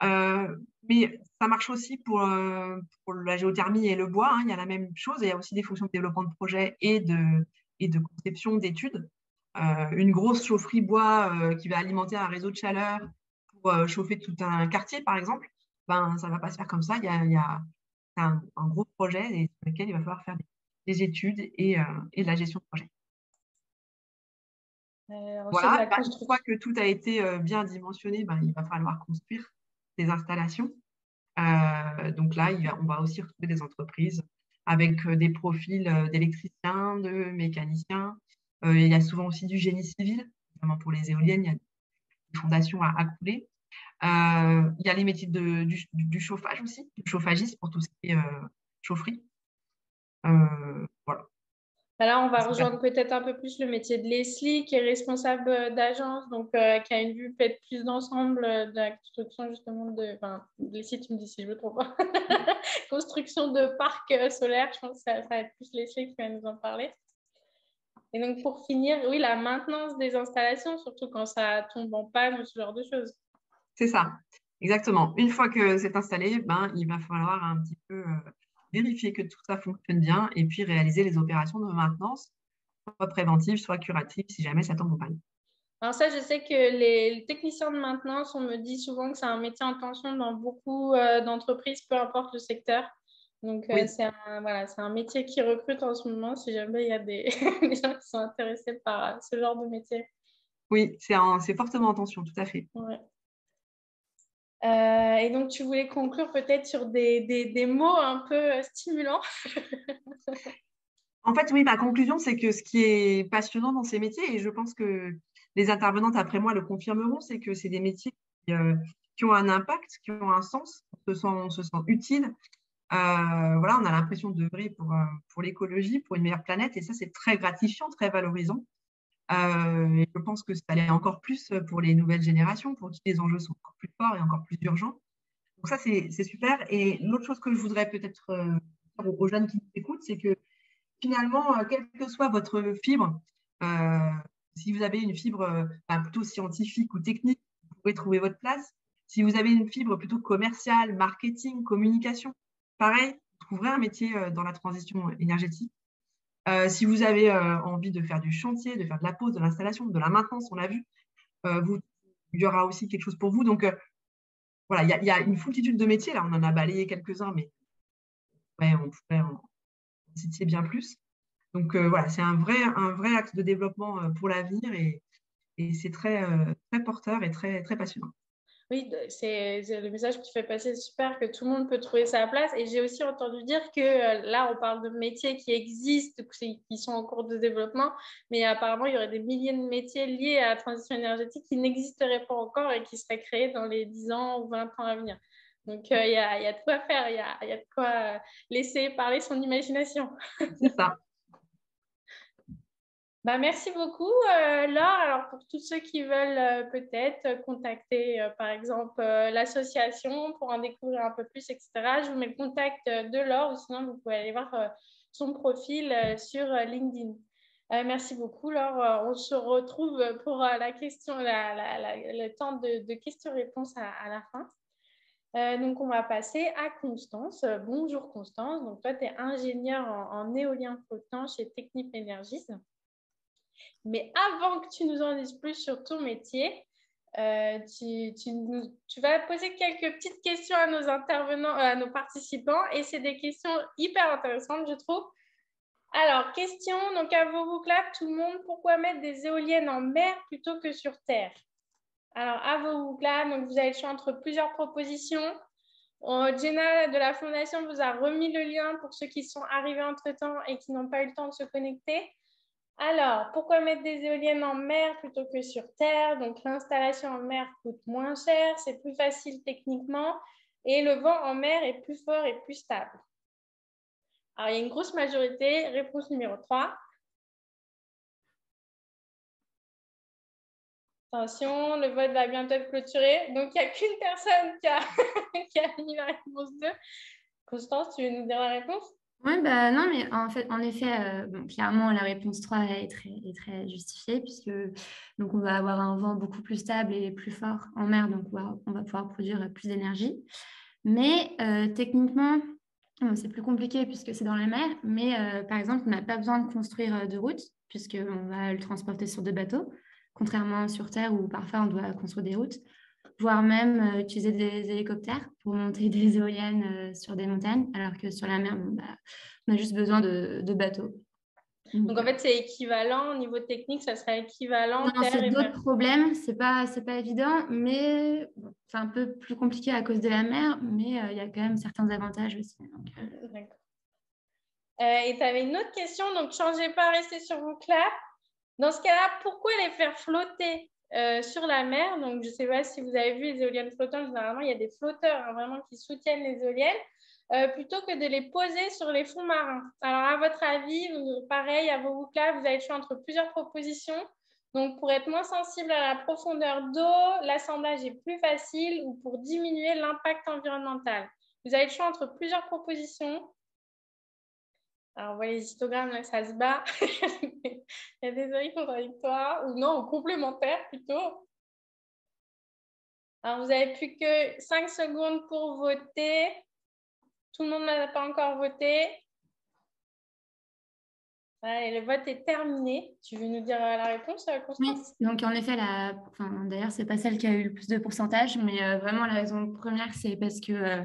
Mais ça marche aussi pour la géothermie et le bois. Hein, il y a la même chose. Il y a aussi des fonctions de développement de projet et de conception d'études. Une grosse chaufferie bois qui va alimenter un réseau de chaleur pour chauffer tout un quartier, par exemple, ben, ça ne va pas se faire comme ça. Il y a un gros projet sur lequel il va falloir faire des études et de la gestion de projet. Voilà, une fois que tout a été bien dimensionné, ben, il va falloir construire des installations. Donc là, on va aussi retrouver des entreprises avec des profils d'électriciens, de mécaniciens. Il y a souvent aussi du génie civil, notamment pour les éoliennes, il y a des fondations à couler. Il y a les métiers du chauffage aussi, du chauffagiste pour tout ce qui est chaufferie. Voilà. Là, on va rejoindre peut-être un peu plus le métier de Leslie, qui est responsable d'agence, donc qui a une vue peut-être plus d'ensemble de la construction justement Leslie, tu me dis si je me trompe pas. Construction de parcs solaires, je pense que ça va être plus Leslie qui va nous en parler. Et donc pour finir, oui, la maintenance des installations, surtout quand ça tombe en panne ou ce genre de choses. C'est ça, exactement. Une fois que c'est installé, ben, il va falloir un petit peu vérifier que tout ça fonctionne bien et puis réaliser les opérations de maintenance, soit préventives, soit curatives, si jamais ça tombe en panne. Alors ça, je sais que les techniciens de maintenance, on me dit souvent que c'est un métier en tension dans beaucoup d'entreprises, peu importe le secteur. Donc, oui. C'est un métier qui recrute en ce moment, si jamais il y a des gens qui sont intéressés par ce genre de métier. Oui, c'est fortement en tension, tout à fait. Ouais. Et donc, tu voulais conclure peut-être sur des mots un peu stimulants. En fait, oui, ma conclusion, c'est que ce qui est passionnant dans ces métiers, et je pense que les intervenantes après moi le confirmeront, c'est que c'est des métiers qui ont un impact, qui ont un sens, on se sent utile. Voilà, on a l'impression d'œuvrer pour l'écologie, pour une meilleure planète, et ça, c'est très gratifiant, très valorisant. Et je pense que ça allait encore plus pour les nouvelles générations, pour qui les enjeux sont encore plus forts et encore plus urgents. Donc ça, c'est super. Et l'autre chose que je voudrais peut-être dire aux jeunes qui nous écoutent, c'est que finalement, quelle que soit votre fibre, si vous avez une fibre plutôt scientifique ou technique, vous pouvez trouver votre place. Si vous avez une fibre plutôt commerciale, marketing, communication, pareil, vous trouverez un métier dans la transition énergétique. Si vous avez envie de faire du chantier, de faire de la pose, de l'installation, de la maintenance, on l'a vu, il y aura aussi quelque chose pour vous. Donc, voilà, il y a une foultitude de métiers. Là, on en a balayé quelques-uns, mais on pourrait en citer bien plus. Donc voilà, c'est un vrai axe de développement pour l'avenir et c'est très porteur et très, très passionnant. Oui, c'est le message que tu fais passer, c'est super, que tout le monde peut trouver sa place. Et j'ai aussi entendu dire que là, on parle de métiers qui existent, qui sont en cours de développement, mais apparemment, il y aurait des milliers de métiers liés à la transition énergétique qui n'existeraient pas encore et qui seraient créés dans les 10 ans ou 20 ans à venir. Donc, il y a de quoi faire, il y a de quoi laisser parler son imagination. C'est ça. Merci beaucoup, Laure. Alors, pour tous ceux qui veulent peut-être contacter, par exemple, l'association pour en découvrir un peu plus, etc., je vous mets le contact de Laure ou sinon, vous pouvez aller voir son profil sur LinkedIn. Merci beaucoup, Laure. On se retrouve pour la question, le temps de questions-réponses à la fin. Donc, on va passer à Constance. Bonjour, Constance. Donc, toi, tu es ingénieure en éolien flottant chez Technip Energies. Mais avant que tu nous en dises plus sur ton métier, tu vas poser quelques petites questions à nos intervenants, à nos participants, et c'est des questions hyper intéressantes, je trouve. Alors, question, donc à vos clap, tout le monde, pourquoi mettre des éoliennes en mer plutôt que sur terre? Alors, à vos clap, donc vous avez le choix entre plusieurs propositions. Jenna de la Fondation vous a remis le lien pour ceux qui sont arrivés entre-temps et qui n'ont pas eu le temps de se connecter. Alors, pourquoi mettre des éoliennes en mer plutôt que sur terre? Donc, l'installation en mer coûte moins cher, c'est plus facile techniquement et le vent en mer est plus fort et plus stable. Alors, il y a une grosse majorité. Réponse numéro 3. Attention, le vote va bientôt être clôturé. Donc, il n'y a qu'une personne qui a mis la réponse 2. Constance, tu veux nous dire la réponse? Oui, non, mais en effet, clairement, la réponse 3 est très justifiée puisque donc, on va avoir un vent beaucoup plus stable et plus fort en mer, donc on va pouvoir produire plus d'énergie. Mais techniquement, c'est plus compliqué puisque c'est dans la mer, mais par exemple, on n'a pas besoin de construire de route puisqu'on va le transporter sur des bateaux, contrairement sur Terre où parfois on doit construire des routes, voire même utiliser des hélicoptères pour monter des éoliennes sur des montagnes, alors que sur la mer, on a juste besoin de bateaux. Donc, en fait, c'est équivalent, au niveau technique, ça serait équivalent. Non, c'est d'autres problèmes, c'est pas évident, mais c'est un peu plus compliqué à cause de la mer, mais il y a quand même certains avantages aussi. D'accord. Et tu avais une autre question, donc changez pas, restez sur vos claps. Dans ce cas-là, pourquoi les faire flotter sur la mer? Donc, je ne sais pas si vous avez vu les éoliennes flottantes, généralement, il y a des flotteurs vraiment qui soutiennent les éoliennes, plutôt que de les poser sur les fonds marins. Alors, à votre avis, pareil, à vos claps, vous avez le choix entre plusieurs propositions. Donc, pour être moins sensible à la profondeur d'eau, l'assemblage est plus facile ou pour diminuer l'impact environnemental. Vous avez le choix entre plusieurs propositions. Alors, on voit les histogrammes, là, ça se bat. Il y a des avis contradictoires, ou non, complémentaires plutôt. Alors, vous n'avez plus que 5 secondes pour voter. Tout le monde n'a pas encore voté. Allez, le vote est terminé. Tu veux nous dire la réponse, Constance? Oui, donc en effet, d'ailleurs, ce n'est pas celle qui a eu le plus de pourcentage, mais vraiment, la raison première, c'est parce que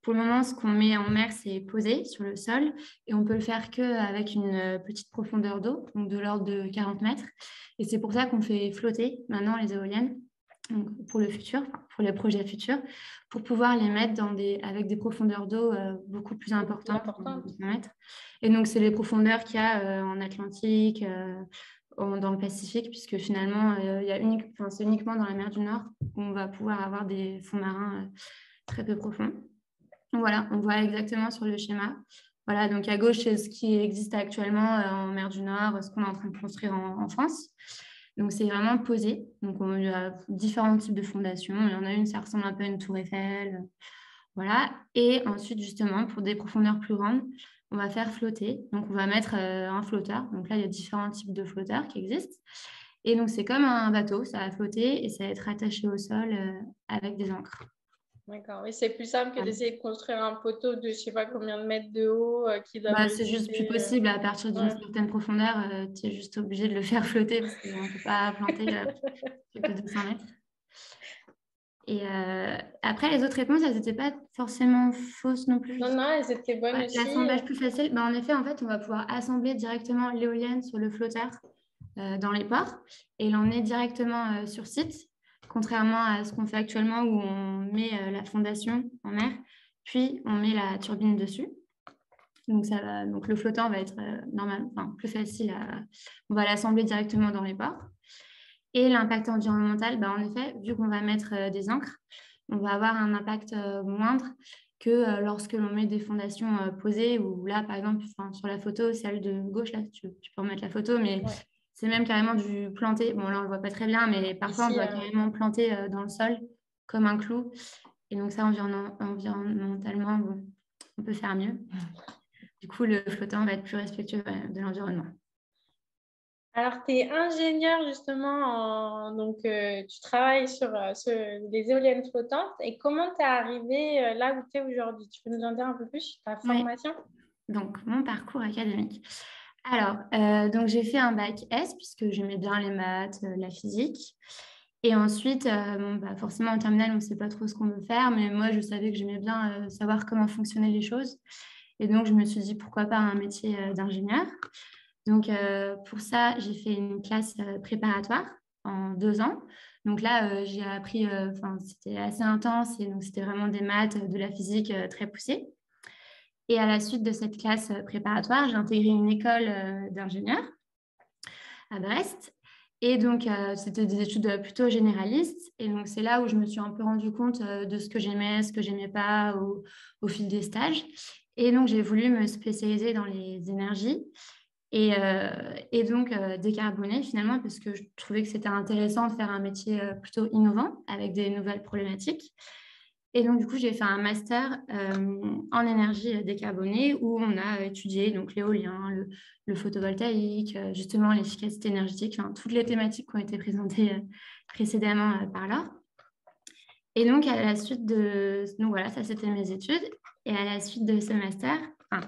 pour le moment, ce qu'on met en mer, c'est posé sur le sol et on peut le faire qu'avec une petite profondeur d'eau, donc de l'ordre de 40 mètres. Et c'est pour ça qu'on fait flotter maintenant les éoliennes donc pour le futur, pour les projets futurs, pour pouvoir les mettre avec des profondeurs d'eau beaucoup plus importantes. Et donc, c'est les profondeurs qu'il y a en Atlantique, dans le Pacifique, puisque finalement, c'est uniquement dans la mer du Nord qu'on va pouvoir avoir des fonds marins très peu profonds. Voilà, on voit exactement sur le schéma. Voilà, donc à gauche, c'est ce qui existe actuellement en mer du Nord, ce qu'on est en train de construire en France. Donc, c'est vraiment posé. Donc, il y a différents types de fondations. Il y en a une, ça ressemble un peu à une tour Eiffel. Voilà. Et ensuite, justement, pour des profondeurs plus grandes, on va faire flotter. Donc, on va mettre un flotteur. Donc là, il y a différents types de flotteurs qui existent. Et donc, c'est comme un bateau. Ça va flotter et ça va être attaché au sol avec des ancres. D'accord, oui, c'est plus simple que d'essayer de construire un poteau de je ne sais pas combien de mètres de haut qui doit c'est juste plus possible à partir d'une certaine profondeur. Tu es juste obligé de le faire flotter parce qu'on ne peut pas planter plus de 200 mètres. Et après, les autres réponses, elles n'étaient pas forcément fausses non plus. Non, elles étaient bonnes aussi. L'assemblage plus facile, en effet, on va pouvoir assembler directement l'éolienne sur le flotteur dans les ports et l'emmener directement sur site, contrairement à ce qu'on fait actuellement où on met la fondation en mer, puis on met la turbine dessus. Donc, donc le flottant va être plus facile on va l'assembler directement dans les ports. Et l'impact environnemental, en effet, vu qu'on va mettre des ancres, on va avoir un impact moindre que lorsque l'on met des fondations posées, ou là, par exemple, sur la photo, celle de gauche, là, tu peux remettre la photo, mais c'est même carrément du planté. Bon, là, on ne le voit pas très bien, mais parfois, on doit carrément planter dans le sol comme un clou. Et donc, ça, environnementalement, on peut faire mieux. Du coup, le flottant va être plus respectueux de l'environnement. Alors, tu es ingénieur justement, donc tu travailles sur les éoliennes flottantes. Et comment tu es arrivé là où tu es aujourd'hui? Tu peux nous en dire un peu plus sur ta formation? Donc, mon parcours académique. Alors, donc j'ai fait un bac S puisque j'aimais bien les maths, la physique. Et ensuite, forcément, en terminale, on ne sait pas trop ce qu'on veut faire, mais moi, je savais que j'aimais bien savoir comment fonctionnaient les choses. Et donc, je me suis dit, pourquoi pas un métier d'ingénieur. Donc, pour ça, j'ai fait une classe préparatoire en 2 ans. Donc là, j'ai appris, c'était assez intense, et donc c'était vraiment des maths, de la physique très poussée. Et à la suite de cette classe préparatoire, j'ai intégré une école d'ingénieur à Brest. Et donc, c'était des études plutôt généralistes. Et donc, c'est là où je me suis un peu rendu compte de ce que j'aimais, ce que je n'aimais pas au fil des stages. Et donc, j'ai voulu me spécialiser dans les énergies et donc décarboner finalement, parce que je trouvais que c'était intéressant de faire un métier plutôt innovant avec des nouvelles problématiques. Et donc, du coup, j'ai fait un master en énergie décarbonée où on a étudié donc l'éolien, le photovoltaïque, justement l'efficacité énergétique, toutes les thématiques qui ont été présentées précédemment par Laure. Et donc, à la suite de... Donc, voilà, ça, c'était mes études. Et à la suite de ce master,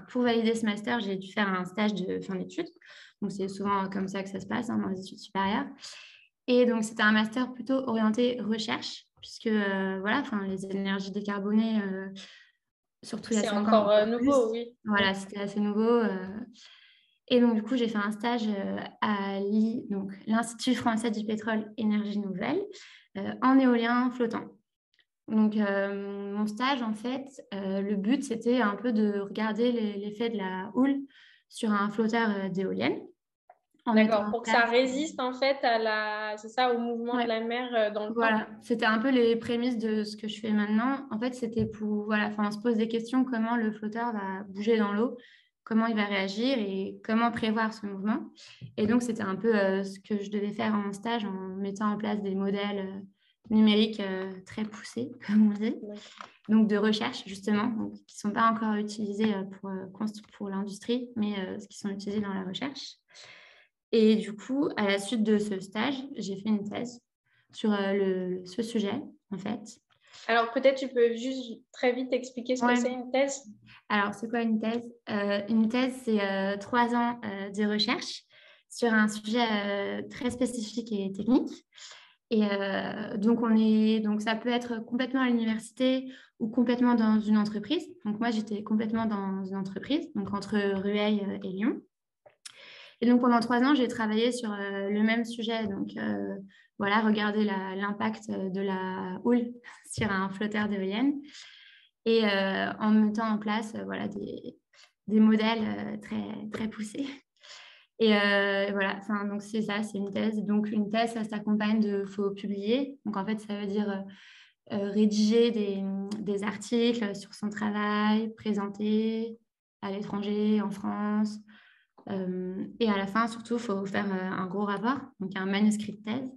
pour valider ce master, j'ai dû faire un stage de fin d'études. Donc, c'est souvent comme ça que ça se passe dans les études supérieures. Et donc, c'était un master plutôt orienté recherche, puisque les énergies décarbonées, surtout il y a 5 ans. C'est encore nouveau, oui. Voilà, c'était assez nouveau. Et donc, du coup, j'ai fait un stage à l'Institut français du pétrole énergie nouvelle en éolien flottant. Donc, mon stage, en fait, le but, c'était un peu de regarder l'effet de la houle sur un flotteur d'éolienne. D'accord, pour que ça résiste en fait au mouvement de la mer dans le temps. Voilà, c'était un peu les prémices de ce que je fais maintenant. En fait, c'était pour, on se pose des questions, comment le flotteur va bouger dans l'eau, comment il va réagir et comment prévoir ce mouvement. Et donc, c'était un peu ce que je devais faire en stage en mettant en place des modèles numériques très poussés, comme on dit. Donc, de recherche, justement, qui ne sont pas encore utilisés pour l'industrie, mais qui sont utilisés dans la recherche. Et du coup, à la suite de ce stage, j'ai fait une thèse sur ce sujet, en fait. Alors, peut-être tu peux juste très vite expliquer ce que c'est une thèse. Alors, c'est quoi une thèse? Une thèse, c'est 3 ans de recherche sur un sujet très spécifique et technique. Et donc, ça peut être complètement à l'université ou complètement dans une entreprise. Donc, moi, j'étais complètement dans une entreprise, donc entre Rueil et Lyon. Et donc, pendant 3 ans, j'ai travaillé sur le même sujet. Donc, regarder l'impact de la houle sur un flotteur d'éolienne et en mettant en place des modèles très, très poussés. Et donc c'est ça, c'est une thèse. Donc, une thèse, ça s'accompagne faut publier. Donc, en fait, ça veut dire rédiger des articles sur son travail, présenter à l'étranger, en France. Et à la fin, surtout, il faut faire un gros rapport, donc un manuscrit de thèse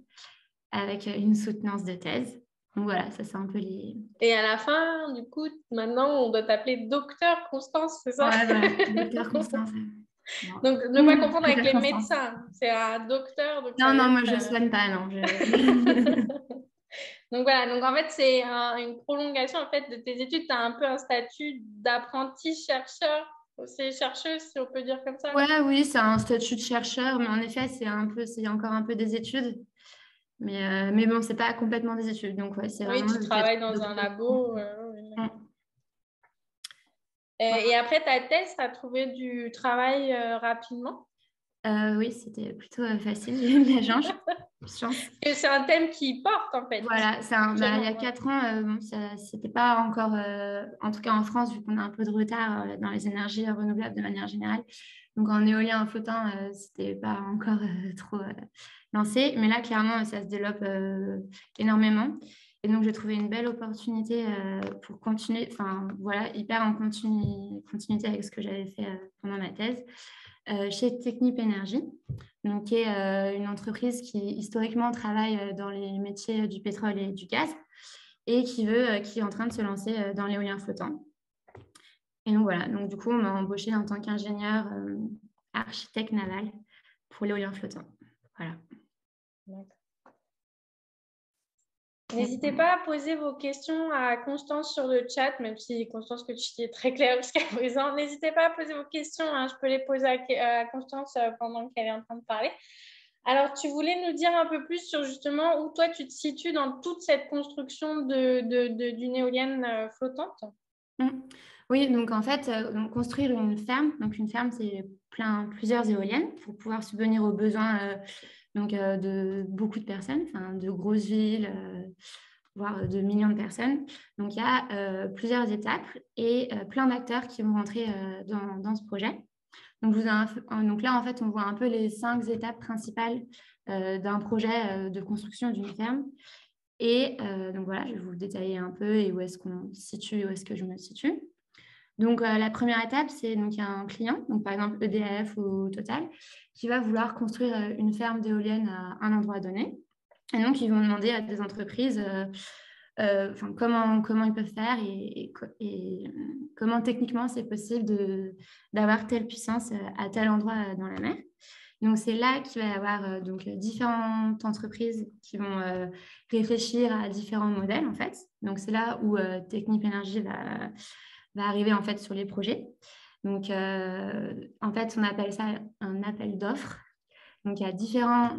avec une soutenance de thèse. Donc voilà, ça c'est un peu les... Et à la fin, du coup, maintenant, on doit t'appeler Docteur Constance, c'est ça? Ouais, voilà, Docteur Constance. Donc, ne pas confondre avec les médecins. C'est un docteur. Donc non, moi, je ne soigne pas, non. Donc voilà, donc en fait, c'est une prolongation en fait, de tes études. Tu as un peu un statut d'apprenti chercheur. C'est chercheuse, si on peut dire comme ça. Oui, c'est un statut de chercheur, mais en effet, c'est encore un peu des études. Mais bon, c'est pas complètement des études. Donc, ouais, c'est Oui, vraiment tu le travailles cadre dans de un développement. labo. Mm. Et après ta thèse, tu as trouvé du travail rapidement? Oui, c'était plutôt facile. J'ai eu de la chance. Parce que c'est un thème qui porte, en fait. Voilà, il y a 4 ans, bon, ça, c'était pas encore, en tout cas en France, vu qu'on a un peu de retard dans les énergies renouvelables de manière générale. Donc en éolien, en flottant, c'était pas encore trop lancé. Mais là, clairement, ça se développe énormément. Et donc, j'ai trouvé une belle opportunité pour continuer, enfin voilà, hyper en continuité avec ce que j'avais fait pendant ma thèse, chez Technip Energy, donc, qui est une entreprise qui historiquement travaille dans les métiers du pétrole et du gaz et qui est en train de se lancer dans l'éolien flottant. Et donc voilà, donc du coup, on m'a embauchée en tant qu'ingénieur architecte naval pour l'éolien flottant. Voilà. N'hésitez pas à poser vos questions à Constance sur le chat, même si Constance, que tu es très claire jusqu'à présent. N'hésitez pas à poser vos questions, hein. Je peux les poser à Constance pendant qu'elle est en train de parler. Alors, tu voulais nous dire un peu plus sur justement où toi, tu te situes dans toute cette construction d'une éolienne flottante? Oui, donc en fait, donc construire une ferme. Donc une ferme, c'est plusieurs éoliennes pour pouvoir subvenir aux besoins de beaucoup de personnes, de grosses villes, voire de millions de personnes. Donc il y a plusieurs étapes et plein d'acteurs qui vont rentrer dans ce projet. Donc là, en fait, on voit un peu les 5 étapes principales d'un projet de construction d'une ferme. Et donc voilà, je vais vous détailler un peu et où est-ce qu'on se situe, où est-ce que je me situe. Donc, la première étape, c'est donc il y a un client, donc par exemple EDF ou Total, qui va vouloir construire une ferme d'éoliennes à un endroit donné. Et donc, ils vont demander à des entreprises comment ils peuvent faire et comment techniquement c'est possible d'avoir telle puissance à tel endroit dans la mer. Donc, c'est là qu'il va y avoir différentes entreprises qui vont réfléchir à différents modèles, en fait. Donc, c'est là où Technip Energies va arriver, en fait, sur les projets. Donc, en fait, on appelle ça un appel d'offres. Donc, il y a différents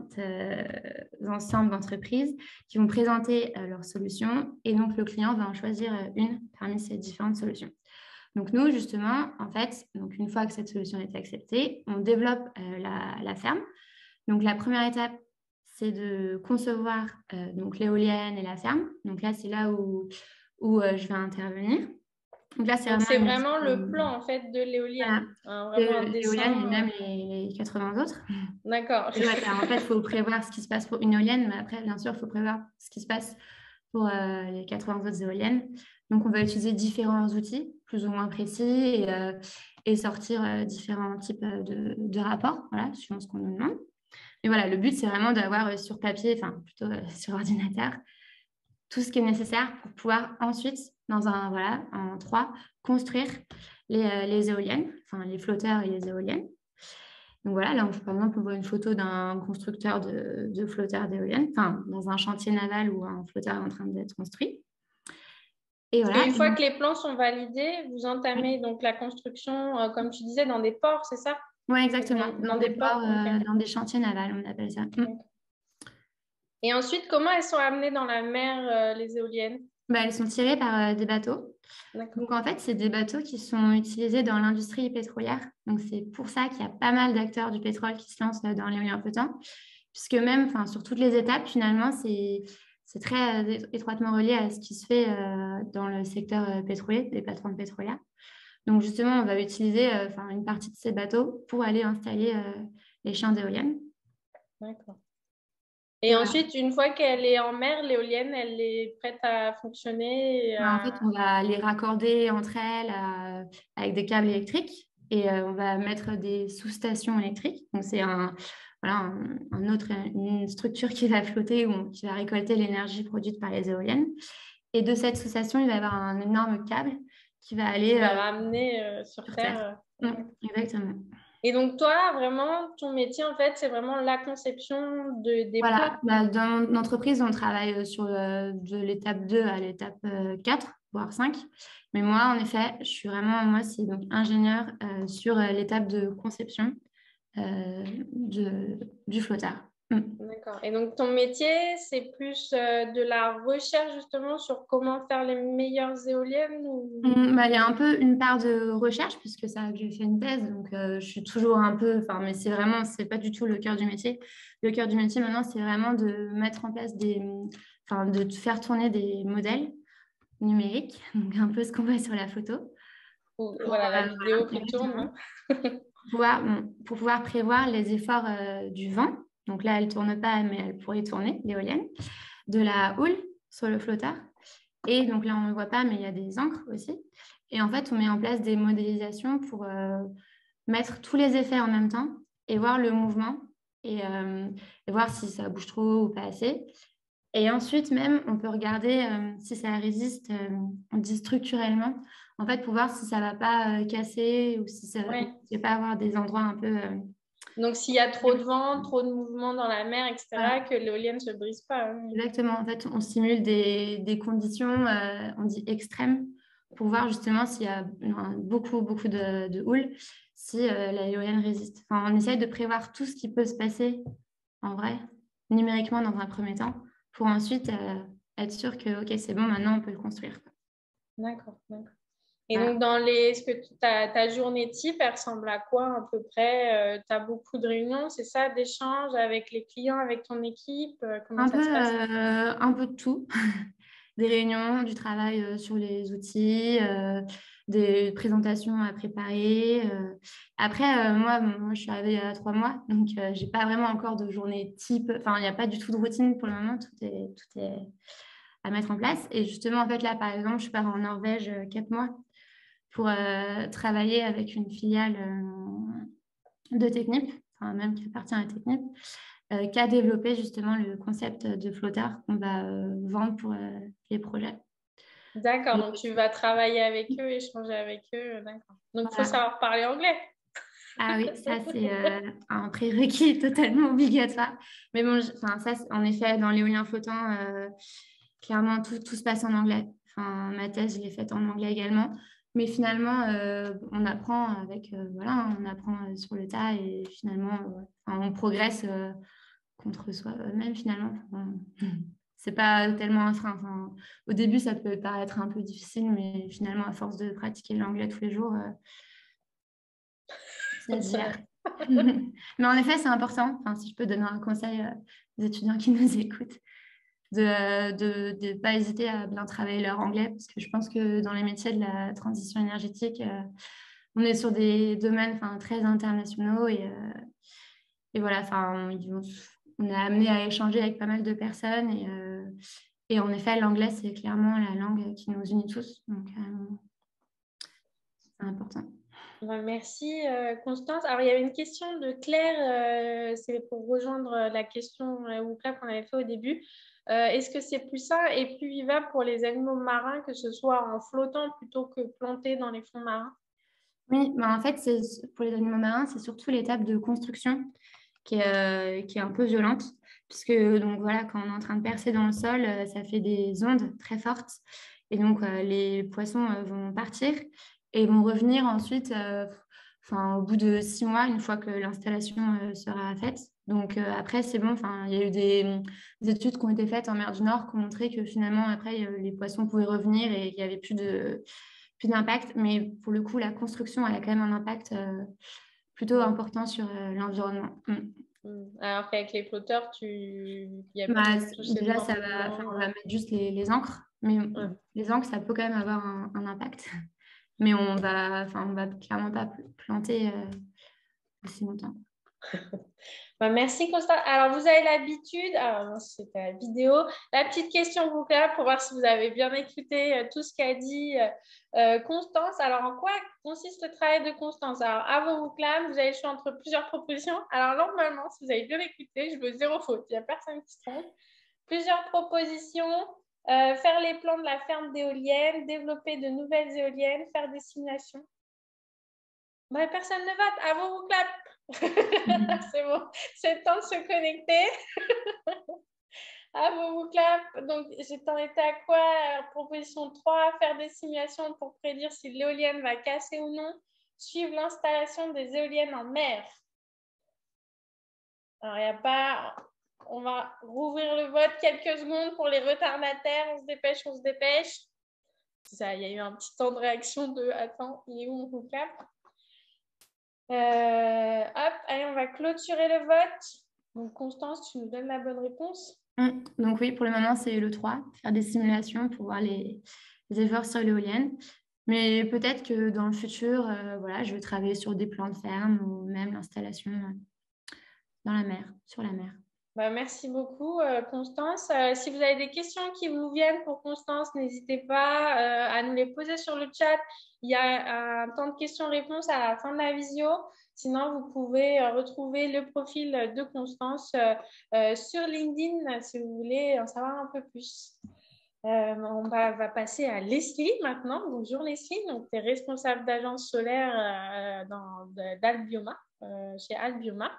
ensembles d'entreprises qui vont présenter leurs solutions et donc le client va en choisir une parmi ces différentes solutions. Donc, nous, justement, en fait, donc une fois que cette solution est acceptée, on développe la ferme. Donc, la première étape, c'est de concevoir donc l'éolienne et la ferme. Donc là, c'est là où je vais intervenir. Donc là, c'est vraiment le plan en fait de l'éolienne. Voilà. Vraiment un L'éolienne et dessin. même les 80 autres. D'accord. Et ouais, en fait, il faut prévoir ce qui se passe pour une éolienne, mais après, bien sûr, il faut prévoir ce qui se passe pour les 80 autres éoliennes. Donc, on va utiliser différents outils, plus ou moins précis, et sortir différents types de rapports, voilà, suivant ce qu'on nous demande. Mais voilà, le but, c'est vraiment d'avoir sur papier, enfin, plutôt sur ordinateur, tout ce qui est nécessaire pour pouvoir ensuite, en 3, construire les éoliennes, enfin, les flotteurs et les éoliennes. Donc voilà, là, par exemple, on voit une photo d'un constructeur de flotteurs d'éoliennes, enfin, dans un chantier naval où un flotteur est en train d'être construit. Et voilà. Une fois que les plans sont validés, vous entamez donc la construction, comme tu disais, dans des ports, c'est ça? Oui, exactement. Dans des ports, okay. Dans des chantiers navals, on appelle ça. Et ensuite, comment elles sont amenées dans la mer, les éoliennes? Elles sont tirées par des bateaux. Donc, en fait, c'est des bateaux qui sont utilisés dans l'industrie pétrolière. Donc, c'est pour ça qu'il y a pas mal d'acteurs du pétrole qui se lancent dans l'éolien flottant, puisque même, sur toutes les étapes, finalement, c'est très étroitement relié à ce qui se fait dans le secteur pétrolier, des plateformes pétrolières. Donc, justement, on va utiliser une partie de ces bateaux pour aller installer les champs d'éoliennes. D'accord. Et ensuite, une fois qu'elle est en mer, l'éolienne, elle est prête à fonctionner. En fait, on va les raccorder entre elles avec des câbles électriques et on va mettre des sous-stations électriques. Donc, c'est une structure qui va flotter ou qui va récolter l'énergie produite par les éoliennes. Et de cette sous-station, il va y avoir un énorme câble qui va aller ramener sur Terre. Exactement. Et donc, toi, vraiment, ton métier, en fait, c'est vraiment la conception des plans. Dans mon entreprise, on travaille de l'étape 2 à l'étape 4, voire 5. Mais moi, en effet, c'est donc ingénieur sur l'étape de conception du flotteur. D'accord. Et donc, ton métier, c'est plus de la recherche justement sur comment faire les meilleures éoliennes ou... Bah, il y a un peu une part de recherche puisque ça, j'ai fait une thèse, donc je suis toujours un peu, enfin, mais c'est pas du tout le cœur du métier. Le cœur du métier maintenant, c'est vraiment de mettre en place enfin, de faire tourner des modèles numériques, donc un peu ce qu'on voit sur la photo, Voilà, la vidéo qui tourne. Pour pouvoir prévoir les efforts du vent. Donc là, elle ne tourne pas, mais elle pourrait tourner, l'éolienne, de la houle sur le flotteur. Et donc là, on ne le voit pas, mais il y a des encres aussi. Et en fait, on met en place des modélisations pour mettre tous les effets en même temps et voir le mouvement et voir si ça bouge trop ou pas assez. Et ensuite, même, on peut regarder si ça résiste, on dit structurellement, en fait, pour voir si ça ne va pas casser ou si ça ne va pas avoir des endroits un peu... Donc, s'il y a trop de vent, trop de mouvement dans la mer, etc., ouais. Que l'éolienne ne se brise pas. Exactement. En fait, on simule des conditions, on dit extrêmes, pour voir justement s'il y a beaucoup de houle, si l'éolienne résiste. Enfin, on essaye de prévoir tout ce qui peut se passer en vrai, numériquement dans un premier temps, pour ensuite être sûr que, OK, c'est bon, maintenant on peut le construire. D'accord. Et donc, est-ce que ta journée type, elle ressemble à quoi à peu près? Tu as beaucoup de réunions, c'est ça, d'échanges avec les clients, avec ton équipe? Comment ça se passe? Un peu de tout. Des réunions, du travail sur les outils, des présentations à préparer. Après, moi, je suis arrivée il y a 3 mois, donc je n'ai pas vraiment encore de journée type. Enfin, il n'y a pas du tout de routine pour le moment. Tout est à mettre en place. Et justement, en fait, là, par exemple, je pars en Norvège 4 mois pour travailler avec une filiale de Technip, enfin, même qui appartient à Technip, qui a développé justement le concept de flotteur qu'on va vendre pour les projets. D'accord, donc tu vas travailler avec eux, échanger avec eux, d'accord. Donc, il faut savoir parler anglais. Ah oui, ça c'est un prérequis totalement obligatoire. Mais bon, ça, en effet, dans l'éolien flottant, clairement, tout se passe en anglais. Enfin, ma thèse, je l'ai faite en anglais également. Mais finalement, on apprend on apprend sur le tas et finalement, on progresse contre soi-même finalement. C'est pas tellement un frein. Enfin, au début, ça peut paraître un peu difficile, mais finalement, à force de pratiquer l'anglais tous les jours, ça se gère. Mais en effet, c'est important. Enfin, si je peux donner un conseil aux étudiants qui nous écoutent, de ne pas hésiter à bien travailler leur anglais, parce que je pense que dans les métiers de la transition énergétique, on est sur des domaines très internationaux et voilà, on est amené à échanger avec pas mal de personnes et en effet, l'anglais, c'est clairement la langue qui nous unit tous. Donc, c'est important. Merci Constance. Alors, il y avait une question de Claire, c'est pour rejoindre la question qu'on avait fait au début. Est-ce que c'est plus sain et plus vivable pour les animaux marins que ce soit en flottant plutôt que planté dans les fonds marins? Oui, en fait, pour les animaux marins, c'est surtout l'étape de construction qui est un peu violente, puisque donc, voilà, quand on est en train de percer dans le sol, ça fait des ondes très fortes. Et donc, les poissons vont partir et vont revenir ensuite au bout de 6 mois, une fois que l'installation sera faite. Donc, après, c'est bon. Il y a eu des études qui ont été faites en mer du Nord qui ont montré que finalement, après, les poissons pouvaient revenir et il n'y avait plus d'impact. Mais pour le coup, la construction, elle a quand même un impact plutôt important sur l'environnement. Alors qu'avec les flotteurs, il y a déjà, on va mettre juste les encres, mais les encres, ça peut quand même avoir un impact. Mais on va clairement pas planter aussi longtemps. Merci Constance. Alors, vous avez l'habitude, c'était la vidéo, la petite question vous claire pour voir si vous avez bien écouté tout ce qu'a dit Constance. Alors, en quoi consiste le travail de Constance? Alors, à vos voclames, vous avez le choix entre plusieurs propositions. Alors, normalement, si vous avez bien écouté, je veux 0 faute, il n'y a personne qui se trompe. Plusieurs propositions, faire les plans de la ferme d'éoliennes, développer de nouvelles éoliennes, faire des simulations. Personne ne vote, à vos voclames. C'est bon, c'est le temps de se connecter. À vos voclames. Donc, j'étais en été à quoi? Proposition 3, faire des simulations pour prédire si l'éolienne va casser ou non. Suivre l'installation des éoliennes en mer. Alors, il n'y a pas on va rouvrir le vote quelques secondes pour les retardataires. On se dépêche, on se dépêche. Ça, il y a eu un petit temps de réaction de « Attends, il est où mon clap ?» Hop, allez, on va clôturer le vote. Donc, Constance, tu nous donnes la bonne réponse? Donc oui, pour le moment, c'est le 3, faire des simulations pour voir les efforts sur l'éolienne. Mais peut-être que dans le futur, voilà, je vais travailler sur des plans de ferme ou même l'installation dans la mer, sur la mer. Merci beaucoup, Constance. Si vous avez des questions qui vous viennent pour Constance, n'hésitez pas à nous les poser sur le chat. Il y a un temps de questions-réponses à la fin de la visio. Sinon, vous pouvez retrouver le profil de Constance sur LinkedIn si vous voulez en savoir un peu plus. On va passer à Leslie maintenant. Bonjour Leslie, donc tu es responsable d'agence solaire d'Albioma, chez Albioma.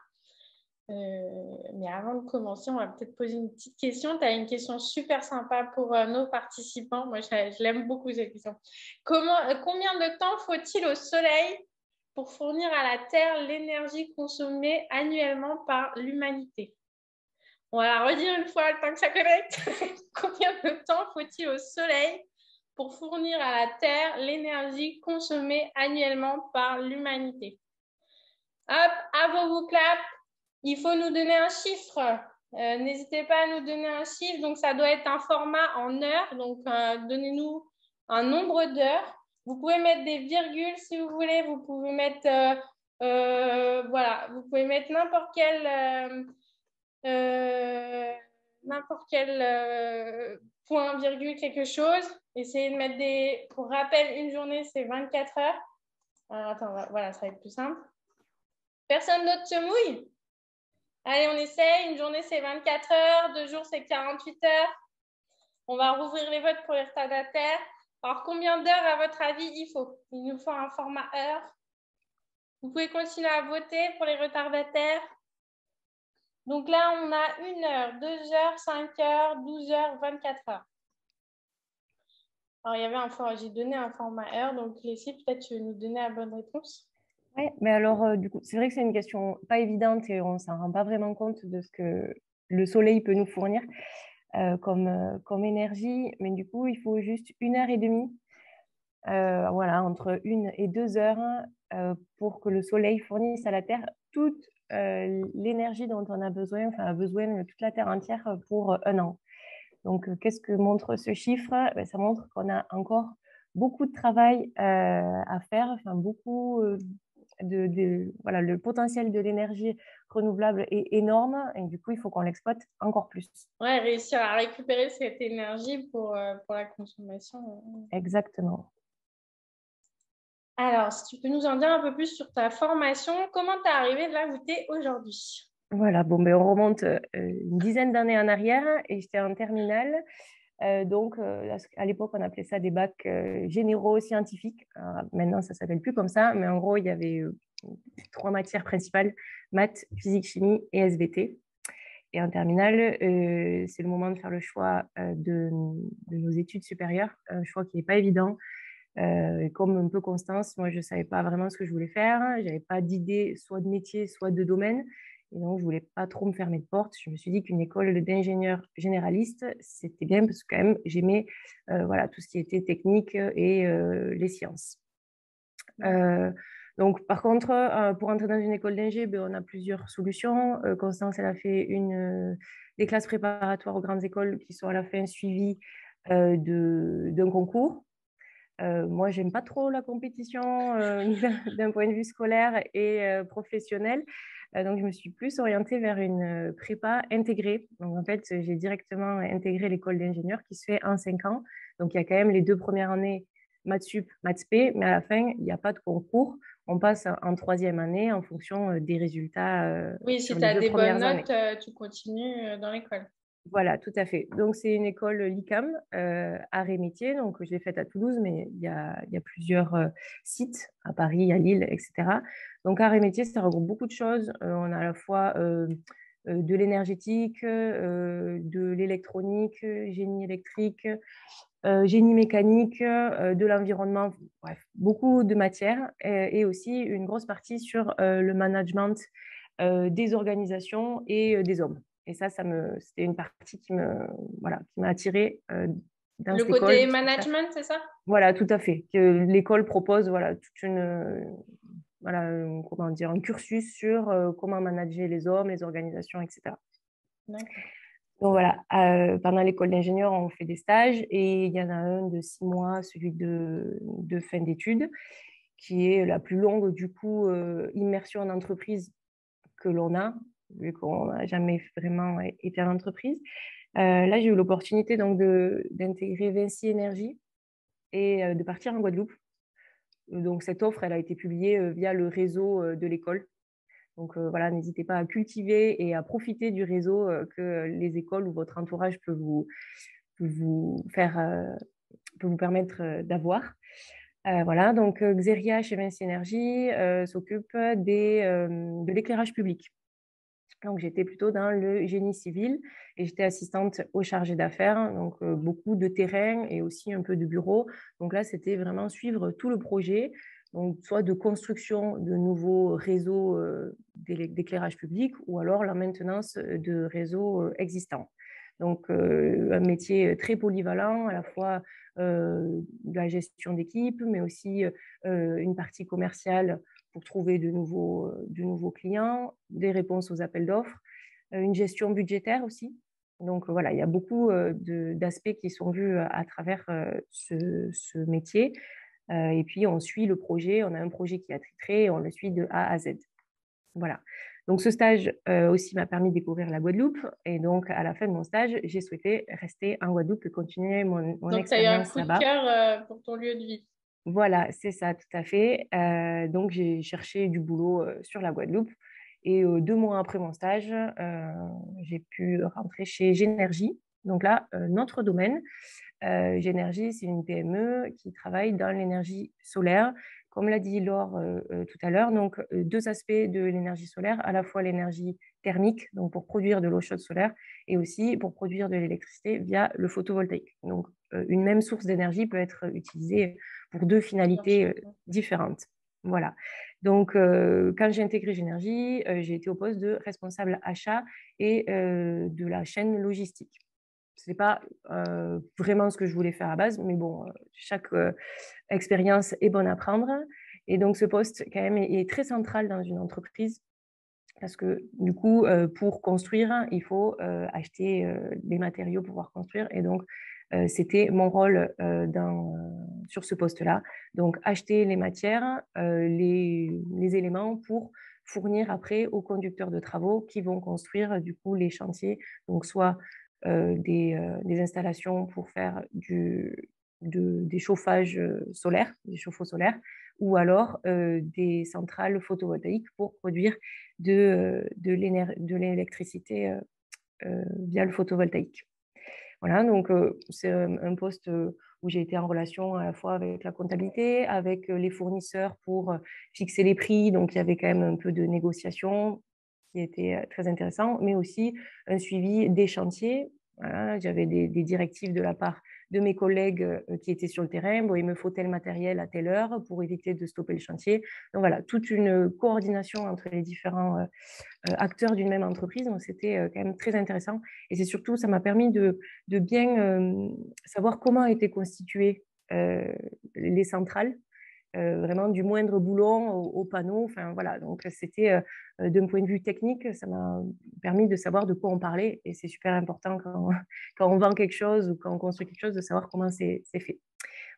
Mais avant de commencer, on va peut-être poser une petite question. Tu as une question super sympa pour nos participants. Moi, je l'aime beaucoup cette question. Combien de temps faut-il au Soleil pour fournir à la Terre l'énergie consommée annuellement par l'humanité? On va la redire une fois, le temps que ça connecte. Combien de temps faut-il au Soleil pour fournir à la Terre l'énergie consommée annuellement par l'humanité? Hop, à vos claps. Il faut nous donner un chiffre. N'hésitez pas à nous donner un chiffre. Donc, ça doit être un format en heures. Donc, donnez-nous un nombre d'heures. Vous pouvez mettre des virgules si vous voulez. Vous pouvez mettre, voilà, vous pouvez mettre n'importe quel point, virgule, quelque chose. Essayez de mettre des... Pour rappel, une journée, c'est 24 heures. Alors, attends, voilà, ça va être plus simple. Personne d'autre se mouille? Allez, on essaye. Une journée, c'est 24 heures. 2 jours, c'est 48 heures. On va rouvrir les votes pour les retardataires. Alors, combien d'heures, à votre avis, il faut? Il nous faut un format heure. Vous pouvez continuer à voter pour les retardataires. Donc là, on a 1 heure, 2 heures, 5 heures, 12 heures, 24 heures. Alors, il y avait un format, j'ai donné un format heure. Donc, Leslie, peut-être tu veux nous donner la bonne réponse? Oui, mais alors, du coup, c'est vrai que c'est une question pas évidente et on ne s'en rend pas vraiment compte de ce que le soleil peut nous fournir comme énergie. Mais du coup, il faut juste 1 heure et demie, voilà, entre 1 et 2 heures pour que le soleil fournisse à la Terre toute l'énergie dont on a besoin, enfin, a besoin de toute la Terre entière pour 1 an. Donc, qu'est-ce que montre ce chiffre? Ça montre qu'on a encore beaucoup de travail à faire, enfin, beaucoup... voilà, le potentiel de l'énergie renouvelable est énorme et du coup, il faut qu'on l'exploite encore plus. Ouais, réussir à récupérer cette énergie pour la consommation. Exactement. Alors, si tu peux nous en dire un peu plus sur ta formation, comment tu es arrivé là où tu es aujourd'hui? Voilà, bon, on remonte une dizaine d'années en arrière et j'étais en terminale. Donc, à l'époque, on appelait ça des bacs généraux scientifiques. Alors, maintenant, ça ne s'appelle plus comme ça, mais en gros, il y avait 3 matières principales, maths, physique, chimie et SVT. Et en terminale, c'est le moment de faire le choix de nos études supérieures, un choix qui n'est pas évident. Comme un peu Constance, moi, je ne savais pas vraiment ce que je voulais faire. Je n'avais pas d'idée, soit de métier, soit de domaine. Et donc, je ne voulais pas trop me fermer de porte. Je me suis dit qu'une école d'ingénieur généraliste, c'était bien parce que quand même, j'aimais voilà, tout ce qui était technique et les sciences. Donc, par contre, pour entrer dans une école d'ingé, on a plusieurs solutions. Constance, elle a fait des classes préparatoires aux grandes écoles qui sont à la fin suivies d'un concours. Moi, j'aime pas trop la compétition d'un point de vue scolaire et professionnel. Donc, je me suis plus orientée vers une prépa intégrée. Donc, en fait, j'ai directement intégré l'école d'ingénieur qui se fait en 5 ans. Donc, il y a quand même les 2 premières années maths sup, maths spé, mais à la fin, il n'y a pas de concours. On passe en 3e année en fonction des résultats oui, si sur tu les as 2 des bonnes premières notes, années. tu continues dans l'école. Voilà, tout à fait. Donc, c'est une école LICAM, arts et métiers. Donc, je l'ai faite à Toulouse, mais il y a plusieurs sites à Paris, à Lille, etc. Donc, arts et métiers, ça regroupe beaucoup de choses. On a à la fois de l'énergétique, de l'électronique, génie électrique, génie mécanique, de l'environnement, bref, beaucoup de matières et aussi une grosse partie sur le management des organisations et des hommes. Et ça c'était une partie qui m'a attirée dans Le cette école. côté management, c'est ça? Voilà, tout à fait. Que l'école propose toute comment dire, un cursus sur comment manager les hommes, les organisations, etc. D'accord. Donc voilà, pendant l'école d'ingénieur, on fait des stages et il y en a un de 6 mois, celui de fin d'études, qui est la plus longue, du coup, immersion en entreprise que l'on a, vu qu'on n'a jamais vraiment été en entreprise. Là, j'ai eu l'opportunité donc d'intégrer Vinci Énergie et de partir en Guadeloupe. Donc, cette offre, elle a été publiée via le réseau de l'école. Donc, voilà, n'hésitez pas à cultiver et à profiter du réseau que les écoles ou votre entourage peut vous permettre d'avoir. Voilà, donc Xeria chez Vinci Énergie s'occupe de l'éclairage public. Donc, j'étais plutôt dans le génie civil et j'étais assistante au chargé d'affaires, donc beaucoup de terrain et aussi un peu de bureau. Donc là, c'était vraiment suivre tout le projet, donc soit de construction de nouveaux réseaux d'éclairage public ou alors la maintenance de réseaux existants. Donc, un métier très polyvalent, à la fois de la gestion d'équipe, mais aussi une partie commerciale pour trouver de nouveaux clients, des réponses aux appels d'offres, une gestion budgétaire aussi. Donc voilà, il y a beaucoup d'aspects qui sont vus à travers ce métier. Et puis on suit le projet, on a un projet qui est attitré et on le suit de A à Z. Voilà. Donc ce stage aussi m'a permis de découvrir la Guadeloupe. Et donc à la fin de mon stage, j'ai souhaité rester en Guadeloupe et continuer mon Donc, tu as eu un expérience coup de là-bas. cœur pour ton lieu de vie. Voilà, c'est ça, tout à fait. Donc, j'ai cherché du boulot sur la Guadeloupe. Et 2 mois après mon stage, j'ai pu rentrer chez Génergie. Donc là, notre domaine, Génergie, c'est une PME qui travaille dans l'énergie solaire. Comme l'a dit Laure tout à l'heure, donc 2 aspects de l'énergie solaire, à la fois l'énergie thermique, donc pour produire de l'eau chaude solaire, et aussi pour produire de l'électricité via le photovoltaïque. Donc, une même source d'énergie peut être utilisée pour 2 finalités différentes. Voilà. Donc, quand j'ai intégré Génergie, j'ai été au poste de responsable achat et de la chaîne logistique. Ce n'est pas vraiment ce que je voulais faire à base, mais bon, chaque expérience est bonne à prendre. Et donc, ce poste, quand même, est très central dans une entreprise parce que, du coup, pour construire, il faut acheter les matériaux pour pouvoir construire. Et donc, c'était mon rôle sur ce poste-là. Donc, acheter les matières, les éléments pour fournir après aux conducteurs de travaux qui vont construire, du coup, les chantiers. Donc, soit des installations pour faire des chauffages solaires, des chauffe-eau solaires, ou alors des centrales photovoltaïques pour produire de l'électricité via le photovoltaïque. Voilà, donc c'est un poste où j'ai été en relation à la fois avec la comptabilité, avec les fournisseurs pour fixer les prix, donc il y avait quand même un peu de négociation qui était très intéressant, mais aussi un suivi des chantiers. Voilà, j'avais des directives de la part de mes collègues qui étaient sur le terrain. Bon, il me faut tel matériel à telle heure pour éviter de stopper le chantier. Donc voilà, toute une coordination entre les différents acteurs d'une même entreprise. Donc c'était quand même très intéressant. Et c'est surtout, ça m'a permis de bien savoir comment étaient constituées les centrales. Vraiment du moindre boulon au panneau. Enfin, voilà. Donc, c'était d'un point de vue technique, ça m'a permis de savoir de quoi on parlait. Et c'est super important quand on vend quelque chose ou quand on construit quelque chose, de savoir comment c'est fait.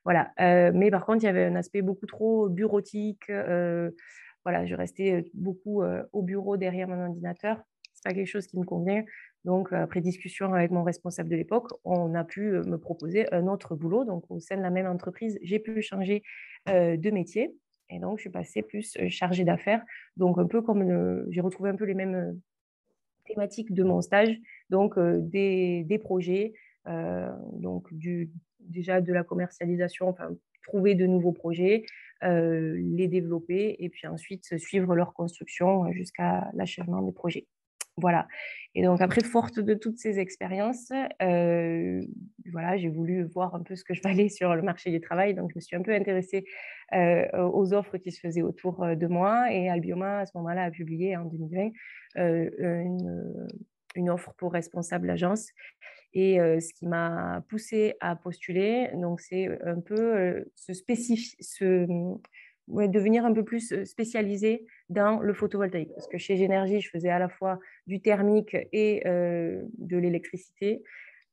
Voilà. Mais par contre, il y avait un aspect beaucoup trop bureautique. Voilà, je restais beaucoup au bureau derrière mon ordinateur. C'est pas quelque chose qui me convient. Donc, après discussion avec mon responsable de l'époque, on a pu me proposer un autre boulot. Donc, au sein de la même entreprise, j'ai pu changer de métier. Et donc, je suis passée plus chargée d'affaires. Donc, un peu comme j'ai retrouvé un peu les mêmes thématiques de mon stage. Donc, des projets, donc déjà de la commercialisation, enfin, trouver de nouveaux projets, les développer et puis ensuite suivre leur construction jusqu'à l'achèvement des projets. Voilà. Et donc, après, forte de toutes ces expériences, voilà, j'ai voulu voir un peu ce que je valais sur le marché du travail. Donc, je me suis un peu intéressée aux offres qui se faisaient autour de moi. Et Albioma, à ce moment-là, a publié en 2020 une offre pour responsable d'agence. Et ce qui m'a poussée à postuler, donc c'est un peu devenir un peu plus spécialisée dans le photovoltaïque. Parce que chez Génergie, je faisais à la fois du thermique et de l'électricité.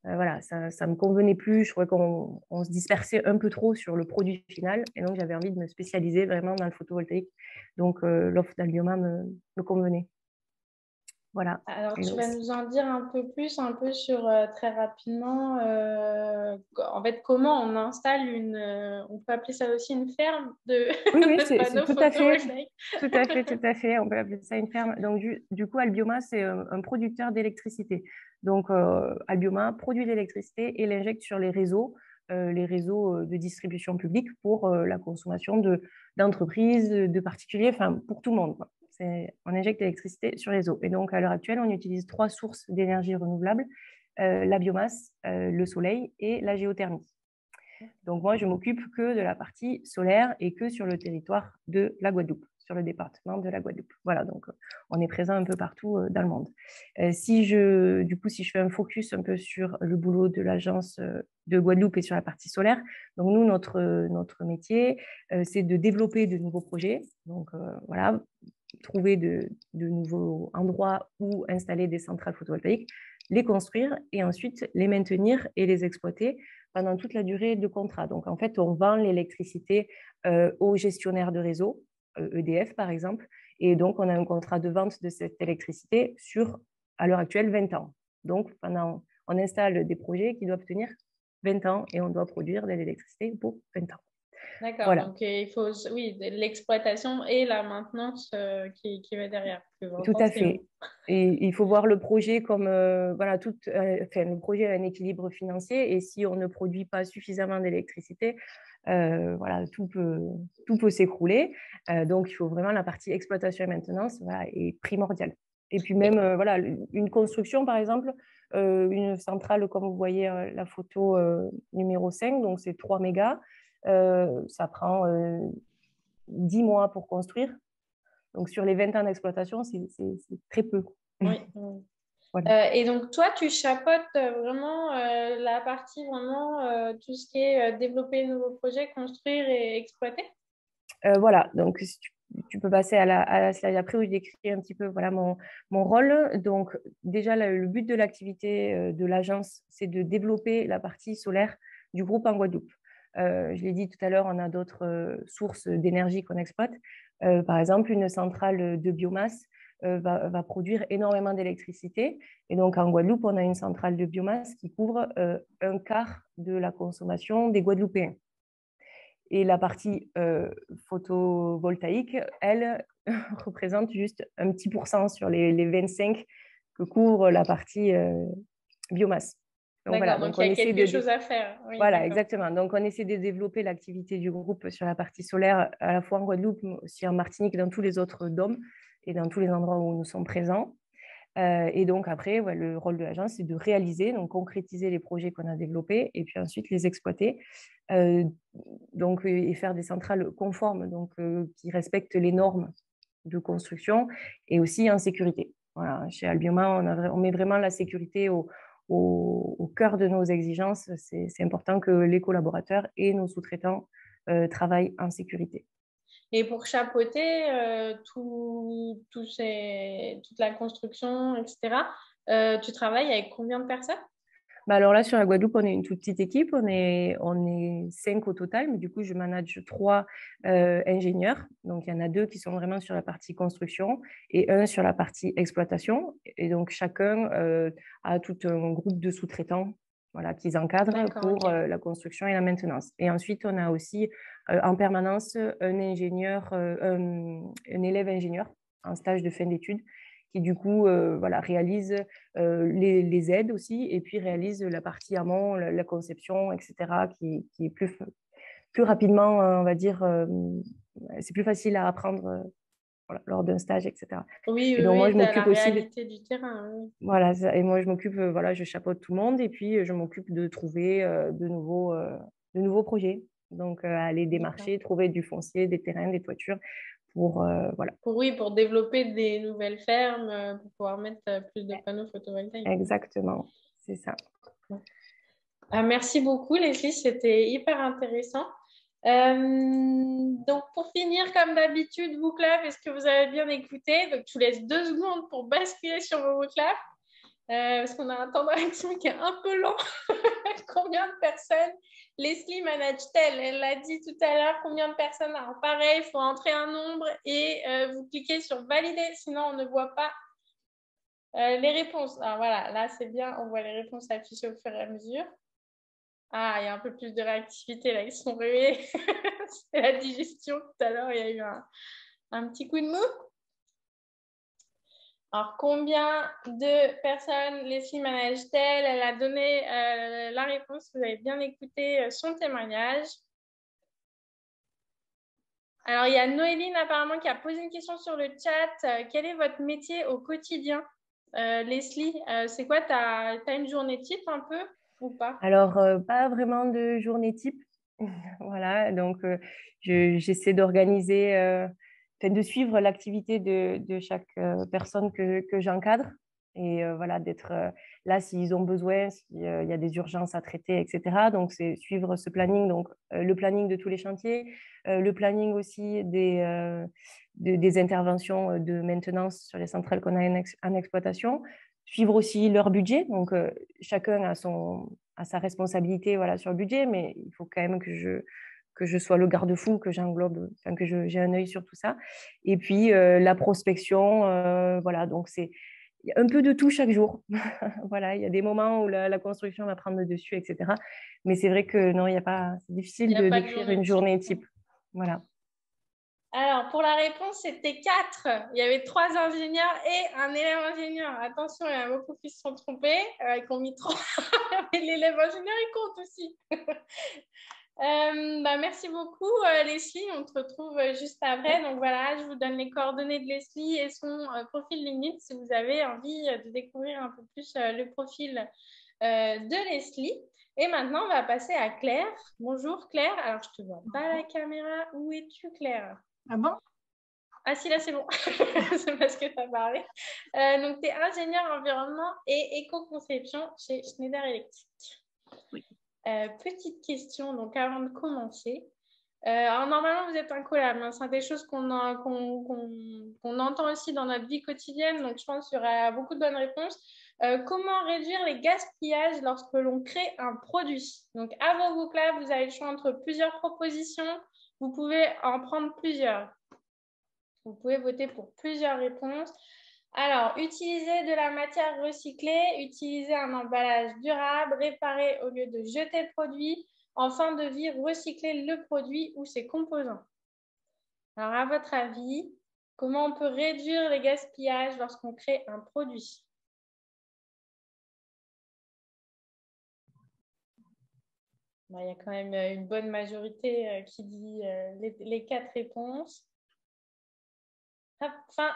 Voilà, ça ne me convenait plus. Je trouvais qu'on se dispersait un peu trop sur le produit final. Et donc, j'avais envie de me spécialiser vraiment dans le photovoltaïque. Donc, l'offre d'Albioma me convenait. Voilà. Alors, Et tu donc, vas nous en dire un peu plus, un peu sur très rapidement, en fait, comment on installe on peut appeler ça aussi une ferme oui, de c'est panneaux tout à fait. photovoltaïques. Tout à fait, tout à fait. On peut appeler ça une ferme. Donc, du coup, Albioma, c'est un producteur d'électricité. Donc, Albioma produit l'électricité et l'injecte sur les réseaux de distribution publique pour la consommation d'entreprises, de particuliers, enfin, pour tout le monde, quoi. On injecte l'électricité sur les réseaux. Et donc, à l'heure actuelle, on utilise 3 sources d'énergie renouvelable, la biomasse, le soleil et la géothermie. Donc, moi, je m'occupe que de la partie solaire et que sur le territoire de la Guadeloupe, sur le département de la Guadeloupe. Voilà, donc on est présent un peu partout dans le monde. Si je fais un focus un peu sur le boulot de l'agence de Guadeloupe et sur la partie solaire, donc nous, notre métier, c'est de développer de nouveaux projets. Donc, voilà, trouver de nouveaux endroits où installer des centrales photovoltaïques, les construire et ensuite les maintenir et les exploiter pendant toute la durée de contrat. Donc, en fait, on vend l'électricité aux gestionnaires de réseau, EDF par exemple, et donc on a un contrat de vente de cette électricité sur, à l'heure actuelle, 20 ans. Donc, on installe des projets qui doivent tenir 20 ans et on doit produire de l'électricité pour 20 ans. D'accord, voilà. Donc il faut, oui, l'exploitation et la maintenance qui va derrière. Tout à fait. Et il faut voir le projet comme, voilà, le projet a un équilibre financier et si on ne produit pas suffisamment d'électricité, voilà, tout peut s'écrouler. Donc, il faut vraiment la partie exploitation et maintenance, voilà, est primordiale. Et puis même, voilà, une construction, par exemple, une centrale, comme vous voyez la photo numéro 5, donc c'est 3 mégas, ça prend 10 mois pour construire. Donc, sur les 20 ans d'exploitation, c'est très peu. Oui. Voilà. Et donc, toi, tu chapeautes vraiment la partie, vraiment tout ce qui est développer de nouveaux projets, construire et exploiter? Voilà, donc si tu peux passer à la slide après où je décris un petit peu voilà, mon rôle. Donc, déjà, le but de l'activité de l'agence, c'est de développer la partie solaire du groupe en Guadeloupe. Je l'ai dit tout à l'heure, on a d'autres sources d'énergie qu'on exploite. Par exemple, une centrale de biomasse va produire énormément d'électricité. Et donc, en Guadeloupe, on a une centrale de biomasse qui couvre un quart de la consommation des Guadeloupéens. Et la partie photovoltaïque, elle, représente juste un petit % sur les 25 que couvre la partie biomasse. Donc, voilà, donc il y a quelque chose à faire. Oui, voilà, exactement. Donc, on essaie de développer l'activité du groupe sur la partie solaire, à la fois en Guadeloupe, aussi en Martinique, dans tous les autres DOM et dans tous les endroits où nous sommes présents. Et donc, après, le rôle de l'agence, c'est de réaliser, donc concrétiser les projets qu'on a développés et puis ensuite les exploiter et faire des centrales conformes, donc qui respectent les normes de construction et aussi en sécurité. Voilà, chez Albioma, on met vraiment la sécurité au cœur de nos exigences. C'est important que les collaborateurs et nos sous-traitants travaillent en sécurité. Et pour chapeauter toute la construction, etc., tu travailles avec combien de personnes? Alors là, sur la Guadeloupe, on est une toute petite équipe. On est 5 au total, mais du coup, je manage 3 ingénieurs. Donc, il y en a 2 qui sont vraiment sur la partie construction et 1 sur la partie exploitation. Et donc, chacun a tout un groupe de sous-traitants qu'ils encadrent pour la construction et la maintenance. Et ensuite, on a aussi en permanence un élève ingénieur en stage de fin d'études qui du coup réalise les aides aussi et puis réalise la partie amont, la conception, etc., qui est plus rapidement, on va dire, c'est plus facile à apprendre lors d'un stage, etc. Oui, et donc, moi, je m'occupe la aussi réalité du terrain. Oui. Voilà, et moi, je m'occupe, je chapeaute tout le monde et puis je m'occupe de trouver de nouveaux projets. Donc, aller démarcher, trouver du foncier, des terrains, des toitures voilà. Pour développer des nouvelles fermes, pour pouvoir mettre plus de panneaux photovoltaïques. Exactement, c'est ça. Merci beaucoup, Leslie, c'était hyper intéressant. Donc, pour finir, comme d'habitude, vos claps, est-ce que vous avez bien écouté? Donc, je vous laisse 2 secondes pour basculer sur vos claps, parce qu'on a un temps de réaction qui est un peu lent. Combien de personnes Leslie manage-t-elle? Elle l'a dit tout à l'heure, combien de personnes? Alors, pareil, il faut entrer un nombre et vous cliquez sur valider, sinon on ne voit pas les réponses. Alors, voilà, là, c'est bien, on voit les réponses affichées au fur et à mesure. Ah, il y a un peu plus de réactivité, là, ils sont réveillés. C'est la digestion. Tout à l'heure, il y a eu un petit coup de mou. Alors, combien de personnes Leslie manage-t-elle? Elle a donné la réponse. Vous avez bien écouté son témoignage. Alors, il y a Noéline apparemment qui a posé une question sur le chat. Quel est votre métier au quotidien? Leslie, c'est quoi? Tu as une journée type un peu ou pas? Alors, pas vraiment de journée type. Voilà, donc j'essaie d'organiser, de suivre l'activité de chaque personne que j'encadre et voilà, d'être là s'ils ont besoin, s'il y a des urgences à traiter, etc. Donc, c'est suivre ce planning, donc le planning de tous les chantiers, le planning aussi des interventions de maintenance sur les centrales qu'on a en exploitation, suivre aussi leur budget. Donc, chacun a sa responsabilité, voilà, sur le budget, mais il faut quand même que je sois le garde-fou, que j'englobe, enfin, que j'ai un œil sur tout ça. Et puis, la prospection, voilà, donc il y a un peu de tout chaque jour. Voilà, il y a des moments où la construction va prendre le dessus, etc. Mais c'est vrai que non, c'est difficile de décrire une journée type. Voilà. Alors, pour la réponse, c'était 4. Il y avait 3 ingénieurs et un élève ingénieur. Attention, il y en a beaucoup qui se sont trompés, qui ont mis 3. Mais l'élève ingénieur, il compte aussi. Merci beaucoup, Leslie. On te retrouve juste après. Donc voilà, je vous donne les coordonnées de Leslie et son profil LinkedIn si vous avez envie de découvrir un peu plus le profil de Leslie. Et maintenant, on va passer à Claire. Bonjour Claire. Alors, je ne te vois pas à la caméra. Où es-tu, Claire? Ah bon? Ah si, là c'est bon. C'est parce que tu as parlé. Donc, tu es ingénieur environnement et éco-conception chez Schneider Electric. Oui. Petite question, donc avant de commencer. Alors, normalement, vous êtes un collab. Hein, c'est des choses qu'on entend aussi dans notre vie quotidienne. Donc, je pense qu'il y aura beaucoup de bonnes réponses. Comment réduire les gaspillages lorsque l'on crée un produit? Donc, à vos vocabulaires, vous avez le choix entre plusieurs propositions. Vous pouvez en prendre plusieurs. Vous pouvez voter pour plusieurs réponses. Alors, utiliser de la matière recyclée, utiliser un emballage durable, réparer au lieu de jeter le produit, en fin de vie, recycler le produit ou ses composants. Alors, à votre avis, comment on peut réduire les gaspillages lorsqu'on crée un produit? Il y a quand même une bonne majorité qui dit les 4 réponses. Hop, fin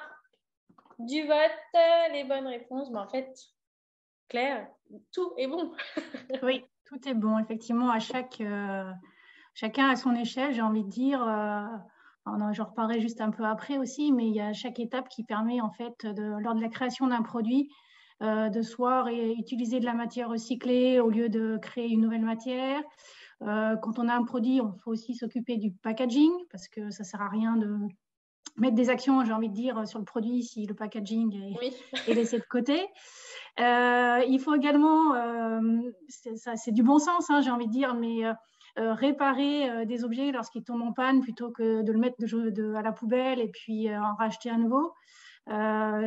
du vote, les bonnes réponses. Mais en fait, Claire, tout est bon. Oui, tout est bon. Effectivement, chacun à son échelle, j'ai envie de dire. J'en reparlerai juste un peu après aussi, mais il y a chaque étape qui permet, en fait, lors de la création d'un produit, de soit utiliser de la matière recyclée au lieu de créer une nouvelle matière. Quand on a un produit, il faut aussi s'occuper du packaging parce que ça ne sert à rien de mettre des actions, j'ai envie de dire, sur le produit si le packaging est laissé de côté. Il faut également, c'est du bon sens, hein, j'ai envie de dire, mais réparer des objets lorsqu'ils tombent en panne plutôt que de le mettre à la poubelle et puis en racheter à nouveau.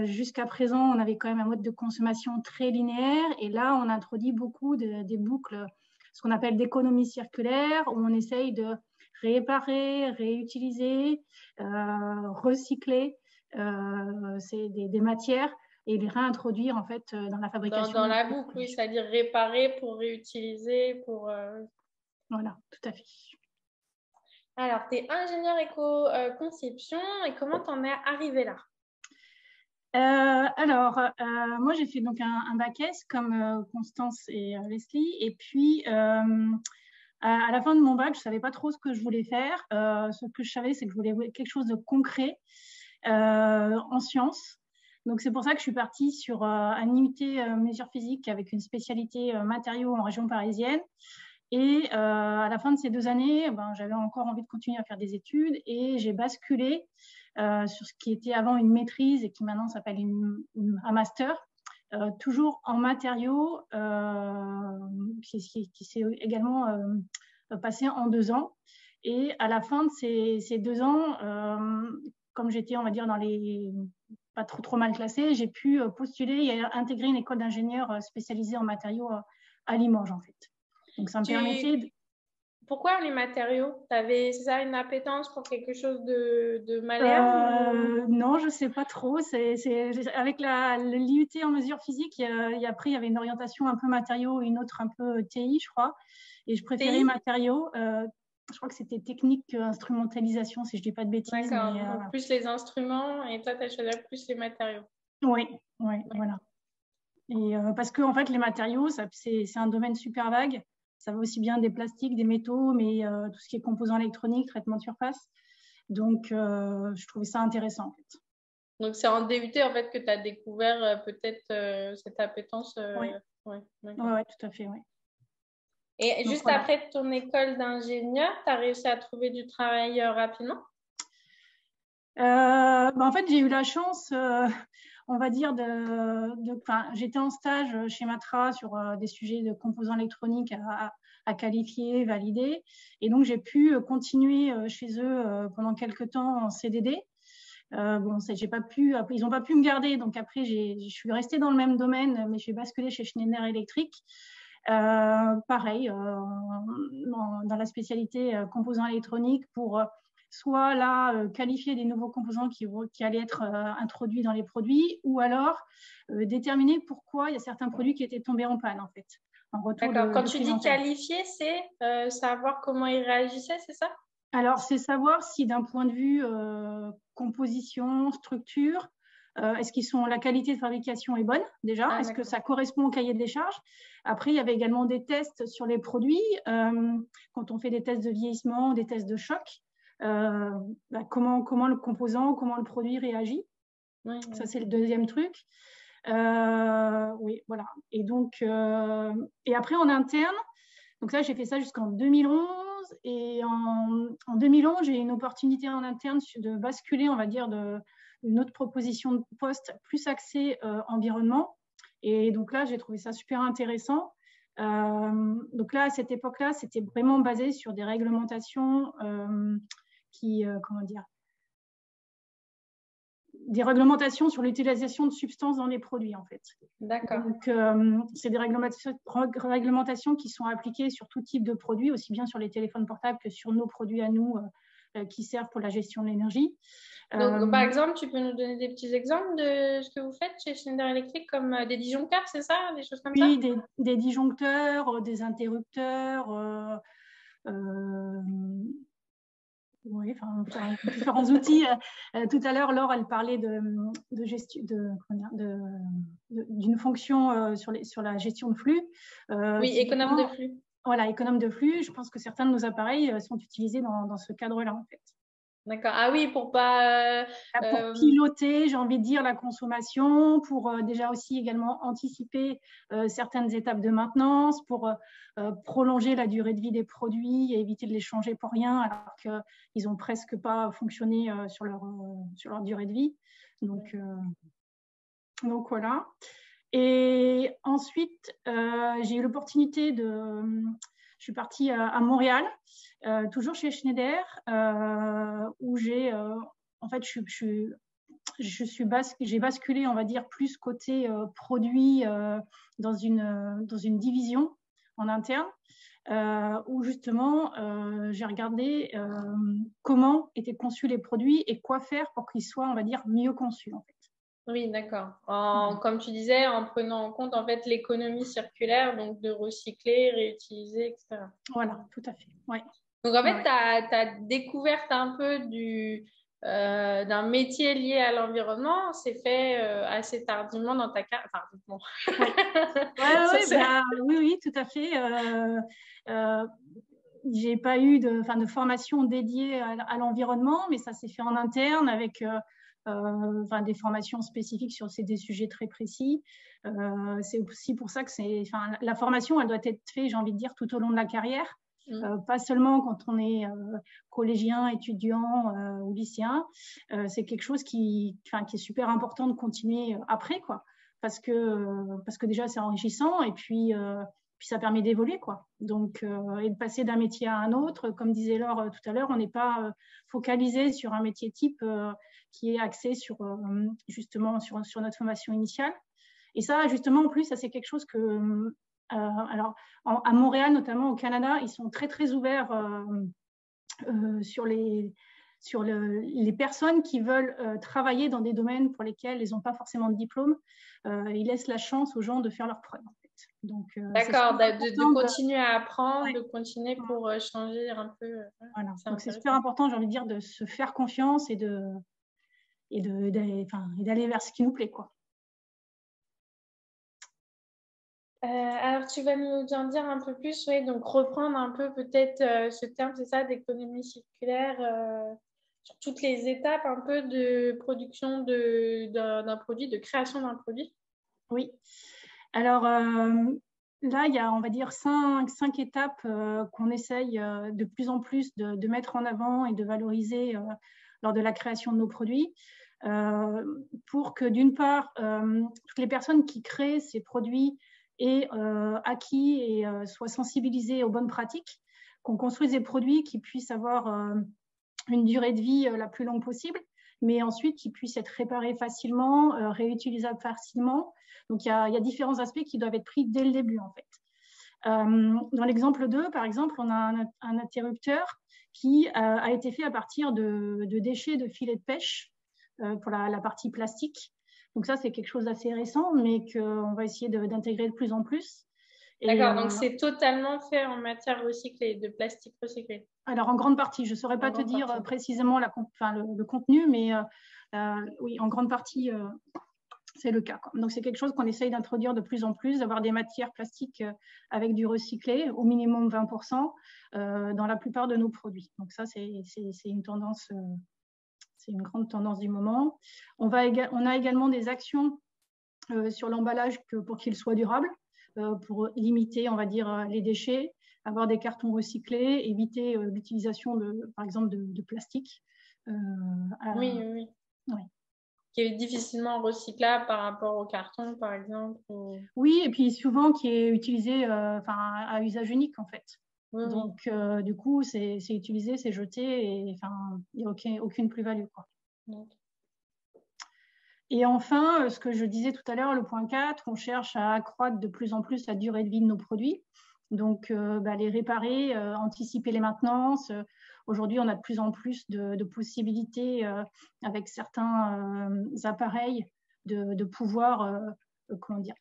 Jusqu'à présent, on avait quand même un mode de consommation très linéaire et là, on introduit beaucoup des boucles, ce qu'on appelle d'économie circulaire, où on essaye de réparer, réutiliser, recycler des matières et les réintroduire en fait dans la fabrication. Dans la boucle, oui, c'est-à-dire réparer pour réutiliser, pour... Voilà, tout à fait. Alors, tu es ingénieur éco-conception et comment t'en es arrivé là? Moi, j'ai fait donc un bac S comme Constance et Leslie. Et puis, À la fin de mon bac, je ne savais pas trop ce que je voulais faire. Ce que je savais, c'est que je voulais quelque chose de concret en sciences. Donc, c'est pour ça que je suis partie sur un IUT mesure physique avec une spécialité matériaux en région parisienne. Et à la fin de ces 2 années, j'avais encore envie de continuer à faire des études et j'ai basculé sur ce qui était avant une maîtrise et qui maintenant s'appelle un master, toujours en matériaux, qui s'est également passé en 2 ans. Et à la fin de ces 2 ans, comme j'étais, on va dire, dans les pas trop mal classée, j'ai pu postuler et intégrer une école d'ingénieur spécialisée en matériaux à Limoges, en fait. Donc, ça me permettait… Pourquoi les matériaux? C'est ça, une appétence pour quelque chose de malléable Non, je ne sais pas trop. Avec l'IUT en mesure physique, après, il y avait une orientation un peu matériaux, une autre un peu TI, je crois. Et je préférais matériaux. Je crois que c'était technique instrumentalisation, si je ne dis pas de bêtises. D'accord, donc plus les instruments et toi, tu as choisi plus les matériaux. Oui, voilà. Et parce que, en fait, les matériaux, c'est un domaine super vague. Ça va aussi bien des plastiques, des métaux, mais tout ce qui est composants électroniques, traitement de surface. Donc, je trouvais ça intéressant, en fait. Donc, c'est en DUT, en fait, que tu as découvert peut-être cette appétence. Oui, tout à fait, oui. Et donc, juste après ton école d'ingénieur, tu as réussi à trouver du travail rapidement? En fait, j'ai eu la chance, on va dire, j'étais en stage chez Matra sur des sujets de composants électroniques à qualifier, valider. Et donc, j'ai pu continuer chez eux pendant quelques temps en CDD. J'ai pas pu, ils n'ont pas pu me garder. Donc, après, je suis restée dans le même domaine, mais j'ai basculé chez Schneider Electric. Pareil, dans la spécialité composants électroniques pour soit qualifier des nouveaux composants qui allaient être introduits dans les produits, ou alors déterminer pourquoi il y a certains produits qui étaient tombés en panne, en fait. D'accord. Quand tu dis qualifier, c'est savoir comment ils réagissaient, c'est ça? Alors, c'est savoir si d'un point de vue composition, structure, est-ce la qualité de fabrication est bonne déjà? Est-ce que ça correspond au cahier des charges? Après, il y avait également des tests sur les produits. Quand on fait des tests de vieillissement, des tests de choc, comment le composant, comment le produit réagit. Ça, c'est le deuxième truc. Oui, voilà. Et donc, et après, en interne, donc ça, j'ai fait ça jusqu'en 2011. Et en 2011, j'ai eu une opportunité en interne de basculer, on va dire, une autre proposition de poste plus axée environnement. Et donc là, j'ai trouvé ça super intéressant. Donc là, à cette époque-là, c'était vraiment basé sur des réglementations des réglementations sur l'utilisation de substances dans les produits, en fait. D'accord. Donc, c'est des réglementations qui sont appliquées sur tout type de produits, aussi bien sur les téléphones portables que sur nos produits à nous qui servent pour la gestion de l'énergie. Donc, par exemple, tu peux nous donner des petits exemples de ce que vous faites chez Schneider Electric, comme des disjoncteurs, c'est ça? Des choses comme ça? Oui, des disjoncteurs, des interrupteurs, oui, différents outils. Tout à l'heure, Laure, elle parlait d'une fonction sur la gestion de flux. Oui, économe de flux. Voilà, économe de flux. Je pense que certains de nos appareils sont utilisés dans ce cadre-là, en fait. D'accord. Ah oui, pour pas… pour piloter, j'ai envie de dire, la consommation, pour déjà aussi également anticiper certaines étapes de maintenance, pour prolonger la durée de vie des produits et éviter de les changer pour rien, alors qu'ils n'ont presque pas fonctionné sur leur durée de vie. Donc voilà. Et ensuite, j'ai eu l'opportunité je suis partie à Montréal, toujours chez Schneider, où j'ai j'ai basculé, on va dire, plus côté produit dans une division en interne, où justement j'ai regardé comment étaient conçus les produits et quoi faire pour qu'ils soient, on va dire, mieux conçus, en fait. Oui, d'accord. Comme tu disais, en prenant en compte en fait l'économie circulaire, donc de recycler, réutiliser, etc. Voilà, tout à fait. Ouais. Donc en fait, tu as découvert un peu d'un métier lié à l'environnement. C'est fait assez tardivement dans ta carrière. Tardivement. Oui, tout à fait. j'ai pas eu de formation dédiée à l'environnement, mais ça s'est fait en interne avec des formations spécifiques sur des sujets très précis. C'est aussi pour ça que la formation, elle doit être faite, j'ai envie de dire, tout au long de la carrière. Pas seulement quand on est collégien, étudiant ou lycéen. C'est quelque chose qui est super important de continuer après, quoi, parce que déjà c'est enrichissant et puis ça permet d'évoluer, quoi. Donc, et de passer d'un métier à un autre, comme disait Laure tout à l'heure, on n'est pas focalisé sur un métier type qui est axé justement sur notre formation initiale. Et ça, justement, en plus, ça c'est quelque chose que alors, à Montréal, notamment au Canada, ils sont très, très ouverts sur les personnes qui veulent travailler dans des domaines pour lesquels ils n'ont pas forcément de diplôme. Ils laissent la chance aux gens de faire leurs preuves, en fait. D'accord, de continuer à apprendre, de continuer pour changer un peu. Voilà. Donc, c'est super important, j'ai envie de dire, de se faire confiance et d'aller vers ce qui nous plaît, quoi. Alors, tu vas nous en dire un peu plus, oui, donc reprendre un peu peut-être ce terme, c'est ça, d'économie circulaire, sur toutes les étapes un peu de production d'un produit, de création d'un produit. Oui. Alors, là, il y a, on va dire, cinq étapes qu'on essaye de plus en plus de mettre en avant et de valoriser lors de la création de nos produits. Pour que, d'une part, toutes les personnes qui créent ces produits aient acquis et soient sensibilisées aux bonnes pratiques, qu'on construise des produits qui puissent avoir une durée de vie la plus longue possible, mais ensuite qui puissent être réparés facilement, réutilisables facilement. Donc, il y a différents aspects qui doivent être pris dès le début, en fait. Dans l'exemple 2, par exemple, on a un interrupteur qui a été fait à partir de déchets de filets de pêche pour la partie plastique. Donc ça, c'est quelque chose d'assez récent, mais qu'on va essayer d'intégrer de plus en plus. D'accord, donc c'est totalement fait en matière recyclée, de plastique recyclé. Alors, en grande partie, je ne saurais pas te dire précisément le contenu, mais oui, en grande partie, c'est le cas, quoi. Donc, c'est quelque chose qu'on essaye d'introduire de plus en plus, d'avoir des matières plastiques avec du recyclé, au minimum 20%, dans la plupart de nos produits. Donc, ça, c'est une tendance, c'est une grande tendance du moment. On a également des actions sur l'emballage pour qu'il soit durable, pour limiter, on va dire, les déchets, avoir des cartons recyclés, éviter l'utilisation, par exemple, de plastique. Oui. Qui est difficilement recyclable par rapport au carton, par exemple. Oui, et puis souvent qui est utilisé à usage unique, en fait. Oui. Donc, du coup, c'est utilisé, c'est jeté, et il n'y a aucune plus-value, quoi. Oui. Et enfin, ce que je disais tout à l'heure, le point 4, on cherche à accroître de plus en plus la durée de vie de nos produits. Donc, les réparer, anticiper les maintenances. Aujourd'hui, on a de plus en plus de possibilités avec certains appareils de pouvoir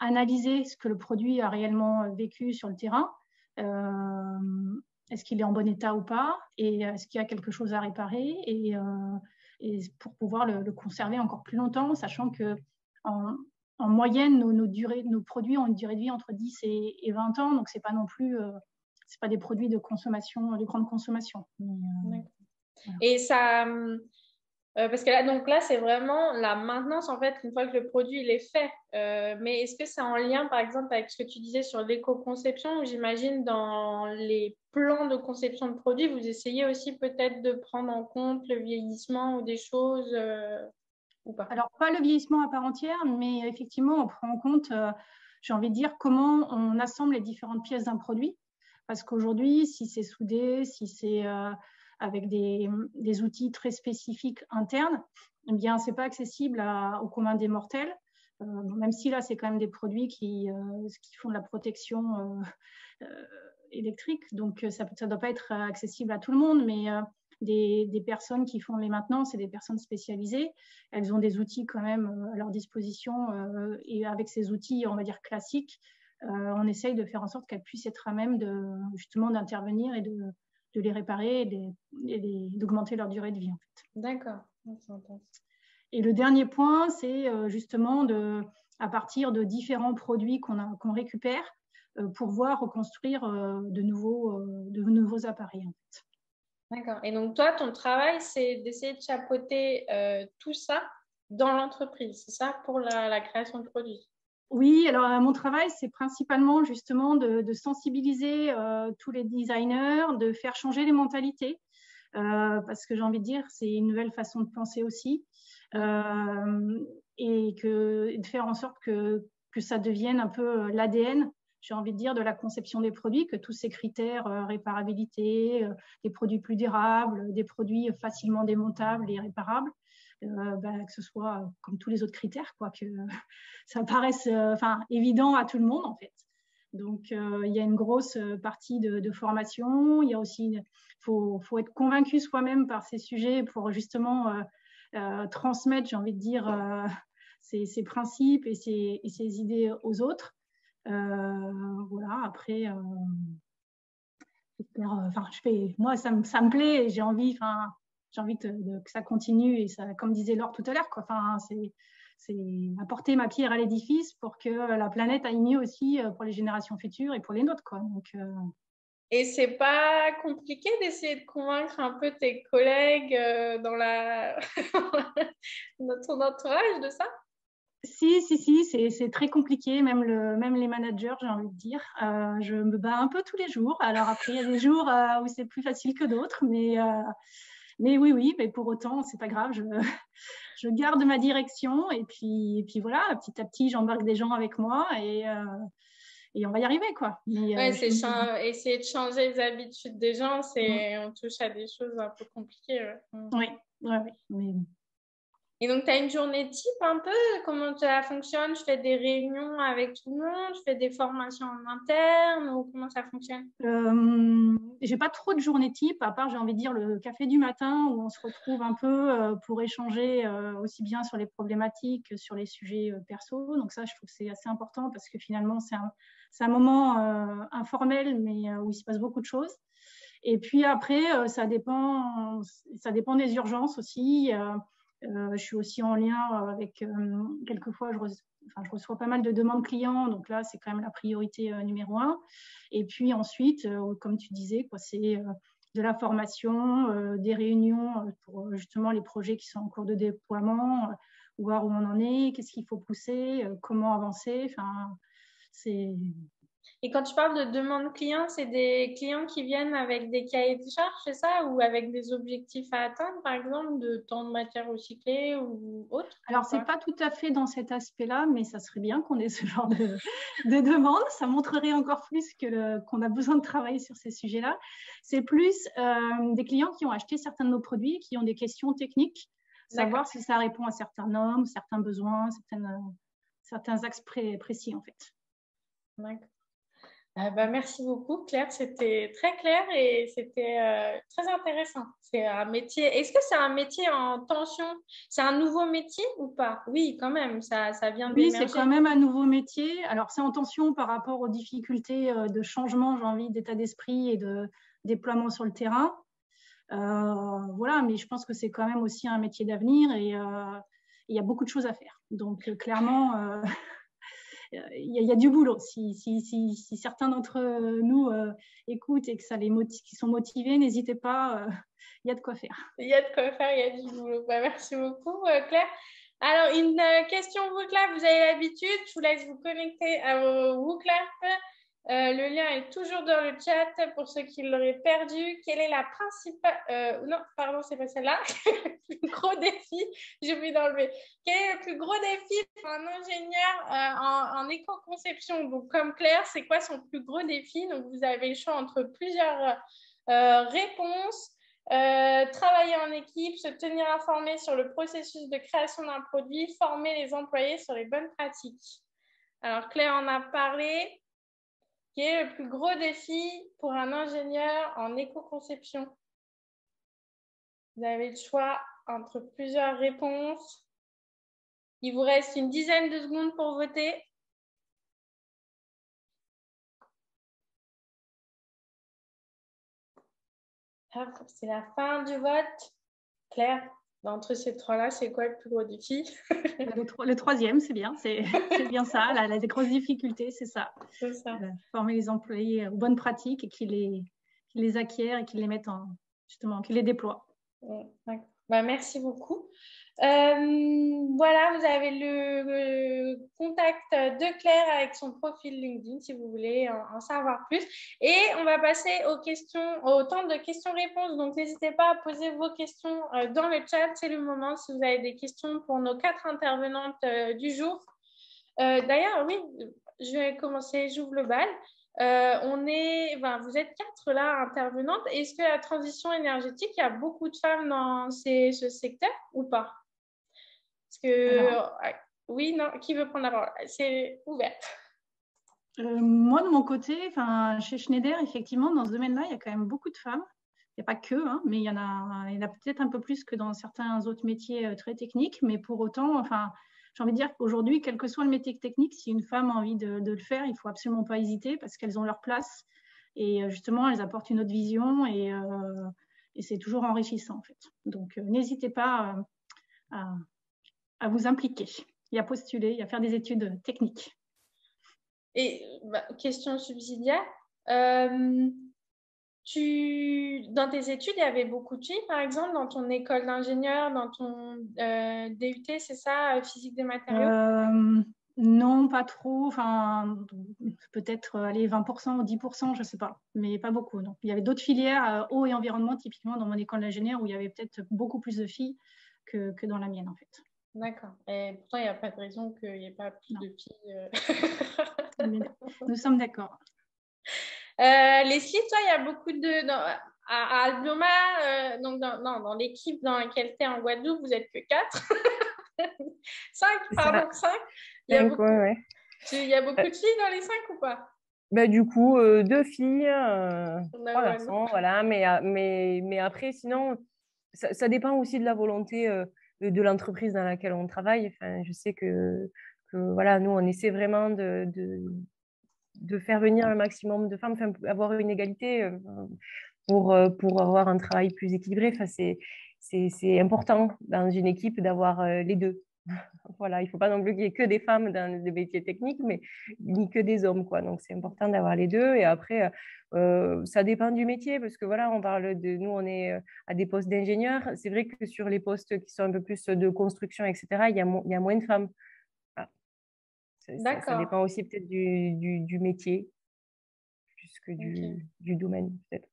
analyser ce que le produit a réellement vécu sur le terrain. Est-ce qu'il est en bon état ou pas? Et est-ce qu'il y a quelque chose à réparer? Et pour pouvoir le conserver encore plus longtemps, sachant qu'en moyenne, nos produits ont une durée de vie entre 10 et 20 ans, donc ce n'est pas non plus c'est pas des produits de consommation, de grande consommation. Voilà. Et ça, parce que là, c'est vraiment la maintenance, en fait, une fois que le produit il est fait. Mais est-ce que c'est en lien, par exemple, avec ce que tu disais sur l'éco-conception, où j'imagine dans les plans de conception de produits, vous essayez aussi peut-être de prendre en compte le vieillissement ou des choses ou pas? Alors, pas le vieillissement à part entière, mais effectivement, on prend en compte, j'ai envie de dire, comment on assemble les différentes pièces d'un produit. Parce qu'aujourd'hui, si c'est soudé, si c'est avec des outils très spécifiques internes, eh bien, ce n'est pas accessible au commun des mortels. Même si là, c'est quand même des produits qui font de la protection électrique. Donc, ça ne doit pas être accessible à tout le monde, mais des personnes qui font les maintenances et des personnes spécialisées, elles ont des outils quand même à leur disposition. Et avec ces outils, on va dire classiques, on essaye de faire en sorte qu'elles puissent être à même justement d'intervenir et de les réparer et d'augmenter leur durée de vie, en fait. D'accord. Et le dernier point, c'est justement à partir de différents produits qu'on récupère, pouvoir reconstruire de nouveaux appareils. En fait. D'accord. Et donc, toi, ton travail, c'est d'essayer de chapeauter tout ça dans l'entreprise, c'est ça, pour la création de produits? Oui, alors mon travail, c'est principalement justement de sensibiliser tous les designers, de faire changer les mentalités, parce que j'ai envie de dire, c'est une nouvelle façon de penser aussi, et de faire en sorte que ça devienne un peu l'ADN, j'ai envie de dire, de la conception des produits, que tous ces critères, réparabilité, des produits plus durables, des produits facilement démontables et réparables, que ce soit comme tous les autres critères, quoi, que ça paraisse évident à tout le monde, en fait. Donc, il y a une grosse partie de formation. Il y a aussi, faut être convaincu soi-même par ces sujets pour justement transmettre, j'ai envie de dire, ces principes et ces idées aux autres. Voilà, après, moi, ça me plaît et j'ai envie que ça continue et ça, comme disait Laure tout à l'heure, c'est apporter ma pierre à l'édifice pour que la planète aille mieux aussi pour les générations futures et pour les nôtres, quoi. Donc, Et c'est pas compliqué d'essayer de convaincre un peu tes collègues dans dans ton entourage de ça? Si, c'est très compliqué, même les managers, j'ai envie de dire. Je me bats un peu tous les jours. Alors après, il y a des jours où c'est plus facile que d'autres, mais oui, mais pour autant, c'est pas grave. Je garde ma direction et puis voilà, petit à petit, j'embarque des gens avec moi et on va y arriver, quoi. Mais, ouais, essayer de changer les habitudes des gens, on touche à des choses un peu compliquées. Ouais. Oui. Mais... Et donc, tu as une journée type un peu? Comment ça fonctionne? Je fais des réunions avec tout le monde? Je fais des formations en interne? Ou comment ça fonctionne? J'ai pas trop de journée type, à part, j'ai envie de dire, le café du matin où on se retrouve un peu pour échanger aussi bien sur les problématiques que sur les sujets perso. Donc ça, je trouve que c'est assez important parce que finalement, c'est un moment informel, mais où il se passe beaucoup de choses. Et puis après, ça dépend des urgences aussi. Je suis aussi en lien avec, quelquefois, je reçois pas mal de demandes clients, donc là, c'est quand même la priorité numéro 1. Et puis ensuite, comme tu disais, c'est de la formation, des réunions pour justement les projets qui sont en cours de déploiement, voir où on en est, qu'est-ce qu'il faut pousser, comment avancer. C'est... Et quand tu parles de demande client, c'est des clients qui viennent avec des cahiers de charges, c'est ça? Ou avec des objectifs à atteindre, par exemple, de temps de matière recyclée ou autre? Alors, ce n'est pas tout à fait dans cet aspect-là, mais ça serait bien qu'on ait ce genre de demande. Ça montrerait encore plus qu'on a besoin de travailler sur ces sujets-là. C'est plus des clients qui ont acheté certains de nos produits, qui ont des questions techniques, savoir si ça répond à certaines normes, certains besoins, certains axes précis, en fait. D'accord. Merci beaucoup, Claire. C'était très clair et c'était très intéressant. C'est un métier. Est-ce que c'est un métier en tension? C'est un nouveau métier ou pas? Oui, quand même. Ça vient d'émerger. Oui, c'est quand même un nouveau métier. Alors, c'est en tension par rapport aux difficultés de changement, j'ai envie, d'état d'esprit et de déploiement sur le terrain. Voilà, mais je pense que c'est quand même aussi un métier d'avenir et il y a beaucoup de choses à faire. Donc, clairement... il y a du boulot. Si certains d'entre nous écoutent et que ça qui sont motivés, n'hésitez pas, il y a de quoi faire. Il y a de quoi faire, il y a du boulot. Merci beaucoup, Claire. Alors, une question WooClap, vous avez l'habitude, je vous laisse vous connecter à vos WooClap. Le lien est toujours dans le chat pour ceux qui l'auraient perdu. Quelle est la principale... non, pardon, c'est pas celle-là. Le plus gros défi, j'ai oublié d'enlever. Quel est le plus gros défi pour un ingénieur en éco-conception? Donc, comme Claire, c'est quoi son plus gros défi? Donc, vous avez le choix entre plusieurs réponses. Travailler en équipe, se tenir informé sur le processus de création d'un produit, former les employés sur les bonnes pratiques. Alors, Claire en a parlé. Quel est le plus gros défi pour un ingénieur en éco-conception? Vous avez le choix entre plusieurs réponses. Il vous reste une dizaine de secondes pour voter. C'est la fin du vote. Claire, Entre ces trois-là, c'est quoi le plus gros défi? Le troisième, c'est bien, c'est bien ça. La grosses difficultés, c'est ça. C'est ça. Former les employés aux bonnes pratiques et qu'ils les acquièrent et qu'ils les mettent justement, qu'ils les déploient. Merci beaucoup. Voilà, vous avez le contact de Claire avec son profil LinkedIn si vous voulez en savoir plus. Et on va passer au temps de questions-réponses. Donc, n'hésitez pas à poser vos questions dans le chat. C'est le moment si vous avez des questions pour nos 4 intervenantes du jour. D'ailleurs, oui, je vais commencer, j'ouvre le bal. Vous êtes 4 là intervenantes. Est-ce que la transition énergétique, il y a beaucoup de femmes dans ce secteur ou pas? Parce que oui, non, qui veut prendre la parole? C'est ouvert. Moi, de mon côté, chez Schneider, effectivement, dans ce domaine-là, il y a quand même beaucoup de femmes. Il n'y a pas que, mais il y en a peut-être un peu plus que dans certains autres métiers très techniques. Mais pour autant, j'ai envie de dire qu'aujourd'hui, quel que soit le métier technique, si une femme a envie de le faire, il ne faut absolument pas hésiter parce qu'elles ont leur place. Et justement, elles apportent une autre vision et c'est toujours enrichissant, en fait. Donc, n'hésitez pas à vous impliquer et à postuler et à faire des études techniques. Et question subsidiaire, dans tes études, il y avait beaucoup de filles, par exemple, dans ton école d'ingénieur, dans ton DUT, c'est ça, physique des matériaux? Non, pas trop. Peut-être 20% ou 10%, je ne sais pas, mais pas beaucoup. Donc, il y avait d'autres filières, eau et environnement, typiquement dans mon école d'ingénieur, où il y avait peut-être beaucoup plus de filles que dans la mienne, en fait. D'accord. Et pourtant, il n'y a pas de raison qu'il n'y ait pas plus de filles. Nous sommes d'accord. Leslie, toi, il y a beaucoup à Albioma, donc dans l'équipe dans laquelle tu es en Guadeloupe, vous n'êtes que 4. 5, pardon, 5. Il y a beaucoup de filles dans les 5 ou pas? Du coup, 2 filles, 3 garçons, voilà. Mais après, sinon, ça dépend aussi de la volonté de l'entreprise dans laquelle on travaille. Enfin, je sais que voilà, nous, on essaie vraiment de faire venir un maximum de femmes, enfin, avoir une égalité pour avoir un travail plus équilibré. Enfin, c'est important dans une équipe d'avoir les deux. Voilà, il ne faut pas non plus qu'il y ait que des femmes dans les métiers techniques, mais ni que des hommes, quoi. Donc, c'est important d'avoir les deux. Et après, ça dépend du métier, parce que voilà, on parle nous, on est à des postes d'ingénieurs. C'est vrai que sur les postes qui sont un peu plus de construction, etc., il y a moins de femmes. Ça dépend aussi peut-être du métier, plus que du domaine, peut-être.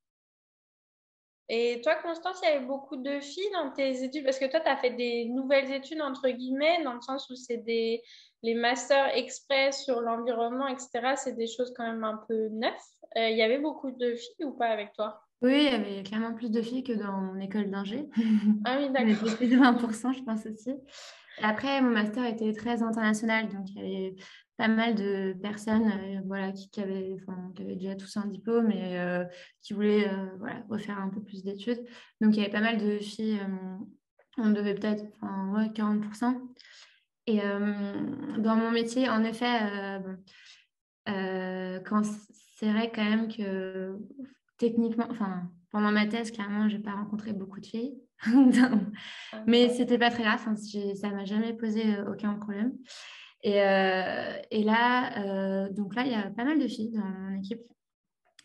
Et toi, Constance, il y avait beaucoup de filles dans tes études, parce que toi, tu as fait des nouvelles études, entre guillemets, dans le sens où c'est les masters express sur l'environnement, etc. C'est des choses quand même un peu neuves. Il y avait beaucoup de filles ou pas avec toi? Oui, il y avait clairement plus de filles que dans mon école d'ingé. Ah oui, d'accord. On était plus de 20%, je pense aussi. Et après, mon master était très international, donc il y avait pas mal de personnes qui avaient déjà tous un diplôme et qui voulaient refaire un peu plus d'études. Donc, il y avait pas mal de filles, on devait peut-être 40%. Et dans mon métier, en effet, c'est vrai quand même que techniquement, pendant ma thèse, clairement, je n'ai pas rencontré beaucoup de filles. Mais ce n'était pas très grave, ça ne m'a jamais posé aucun problème. Et là, il y a pas mal de filles dans mon équipe.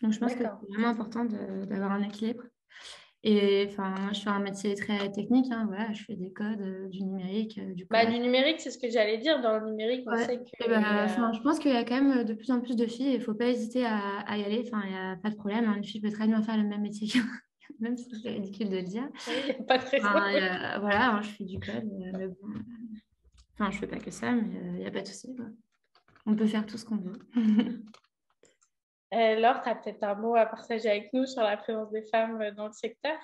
Donc, je pense que c'est vraiment important d'avoir un équilibre. Et moi, je fais un métier très technique. Je fais des codes, du numérique. Du numérique, c'est ce que j'allais dire. Dans le numérique, on sait que... je pense qu'il y a quand même de plus en plus de filles. Il ne faut pas hésiter à y aller. Il n'y a pas de problème. Une fille peut très bien faire le même métier qu'un même si c'est ridicule de le dire. Oui, il n'y a pas de raison. Je fais du code. Mais bon, je ne fais pas que ça, mais il n'y a pas de souci. On peut faire tout ce qu'on veut. Laure, tu as peut-être un mot à partager avec nous sur la présence des femmes dans le secteur?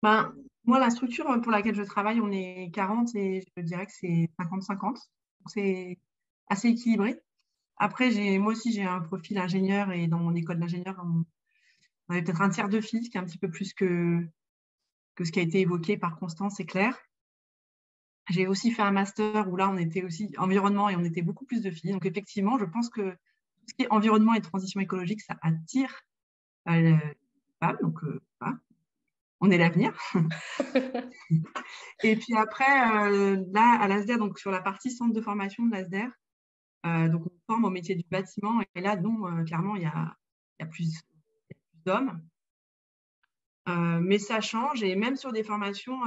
Moi, la structure pour laquelle je travaille, on est 40 et je dirais que c'est 50-50. Donc, c'est assez équilibré. Après, moi aussi, j'ai un profil ingénieur et dans mon école d'ingénieur, on avait peut-être un tiers de filles, ce qui est un petit peu plus que ce qui a été évoqué par Constance et Claire. J'ai aussi fait un master où là, on était aussi environnement et on était beaucoup plus de filles. Donc, effectivement, je pense que tout ce qui est environnement et transition écologique, ça attire les femmes. Donc, voilà. on est l'avenir. Et puis après, là, à l'ASDER, donc sur la partie centre de formation de l'ASDER, donc on forme au métier du bâtiment. Et là, non, clairement, il y a plus d'hommes. Mais ça change. Et même sur des formations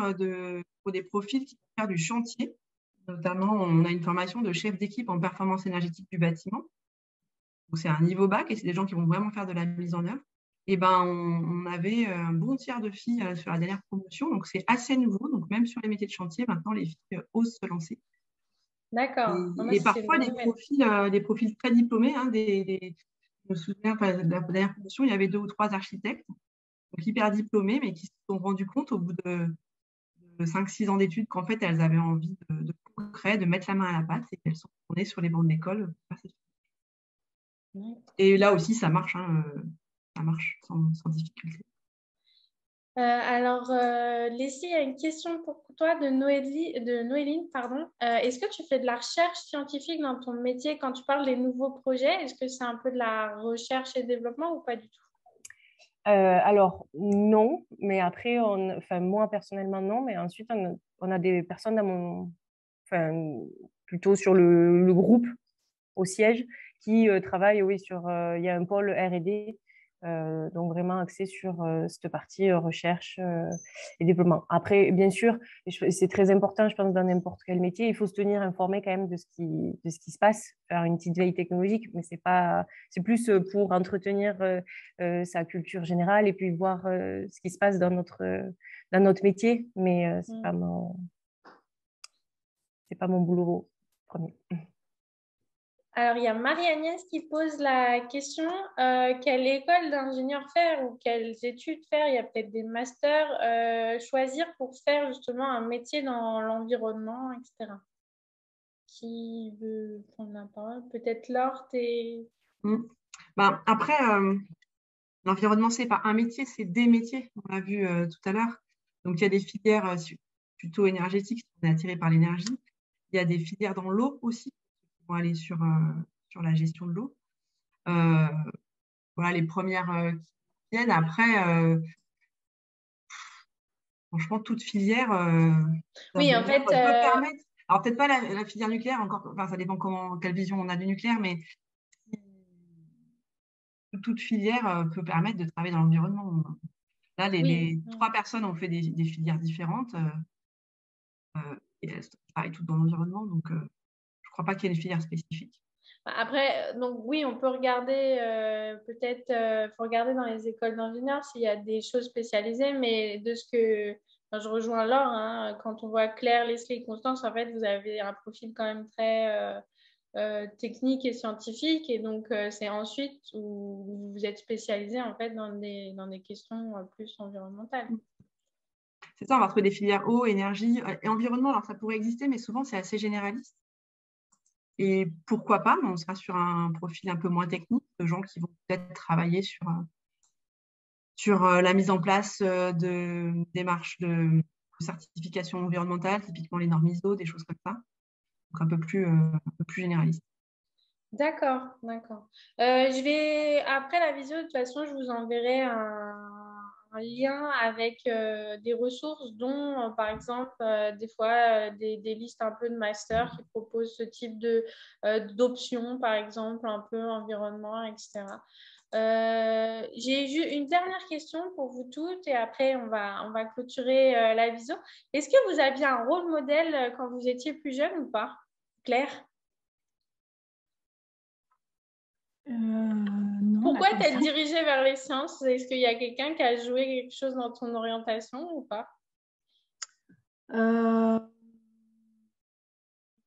pour des profils qui vont faire du chantier, notamment, on a une formation de chef d'équipe en performance énergétique du bâtiment. Donc, c'est un niveau bac et c'est des gens qui vont vraiment faire de la mise en œuvre. Et ben, on avait un bon tiers de filles sur la dernière promotion. Donc, c'est assez nouveau. Donc, même sur les métiers de chantier, maintenant, les filles osent se lancer. D'accord. Et parfois, des profils très diplômés. Hein, je me souviens, de la dernière promotion, il y avait 2 ou 3 architectes, donc hyper diplômés, mais qui se sont rendus compte au bout de 5-6 ans d'études qu'en fait, elles avaient envie de concret, de mettre la main à la pâte et qu'elles sont tournées sur les bancs de l'école. Et là aussi, ça marche. Hein, ça marche sans difficulté. Alors, Leslie, il y a une question pour toi de Noéline. Est-ce que tu fais de la recherche scientifique dans ton métier quand tu parles des nouveaux projets? Est-ce que c'est un peu de la recherche et développement ou pas du tout? Alors, non, mais après, moi personnellement, non, mais ensuite, on a des personnes plutôt sur le groupe au siège qui travaillent, oui, il y a un pôle R&D, donc vraiment axé sur cette partie recherche et développement. Après, bien sûr, c'est très important, je pense, dans n'importe quel métier, il faut se tenir informé quand même de ce qui se passe, faire une petite veille technologique, mais c'est plus pour entretenir sa culture générale et puis voir ce qui se passe dans notre métier, mais c'est pas mon boulot premier. Alors, il y a Marie-Agnès qui pose la question, quelle école d'ingénieur faire ou quelles études faire? Il y a peut-être des masters, choisir pour faire justement un métier dans l'environnement, etc. Qui veut prendre la parole? Peut-être Laure, Après, l'environnement, c'est pas un métier, c'est des métiers, on l'a vu tout à l'heure. Donc, il y a des filières plutôt énergétiques, si on est attiré par l'énergie. Il y a des filières dans l'eau aussi, qui vont aller sur la gestion de l'eau. Voilà les premières qui viennent. Après, franchement, toute filière oui, en fait, peut permettre. Alors, peut-être pas la filière nucléaire, encore, enfin, ça dépend quelle vision on a du nucléaire, mais toute filière peut permettre de travailler dans l'environnement. Là, les 3 personnes ont fait des filières différentes et elles travaillent toutes dans l'environnement, donc je ne crois pas qu'il y ait une filière spécifique. Après, donc oui, on peut regarder, faut regarder dans les écoles d'ingénieurs s'il y a des choses spécialisées, mais de ce que je rejoins Laure, hein, quand on voit Claire, Leslie et Constance, en fait, vous avez un profil quand même très technique et scientifique, et donc c'est ensuite où vous êtes spécialisé en fait dans des questions plus environnementales. C'est ça, on va trouver des filières eau, énergie et environnement. Alors ça pourrait exister, mais souvent c'est assez généraliste. Et pourquoi pas, on sera sur un profil un peu moins technique, de gens qui vont peut-être travailler sur la mise en place de démarches de certification environnementale, typiquement les normes ISO, des choses comme ça. Donc un peu plus généraliste. D'accord. Après la visio, de toute façon, je vous enverrai un lien avec des ressources dont, par exemple, des fois, des listes un peu de masters qui proposent ce type d'options, par exemple, un peu environnement, etc. J'ai une dernière question pour vous toutes et après, on va clôturer la visio. Est-ce que vous aviez un rôle modèle quand vous étiez plus jeune ou pas, Claire? Non, pourquoi t'es dirigée vers les sciences? Est-ce qu'il y a quelqu'un qui a joué quelque chose dans ton orientation ou pas?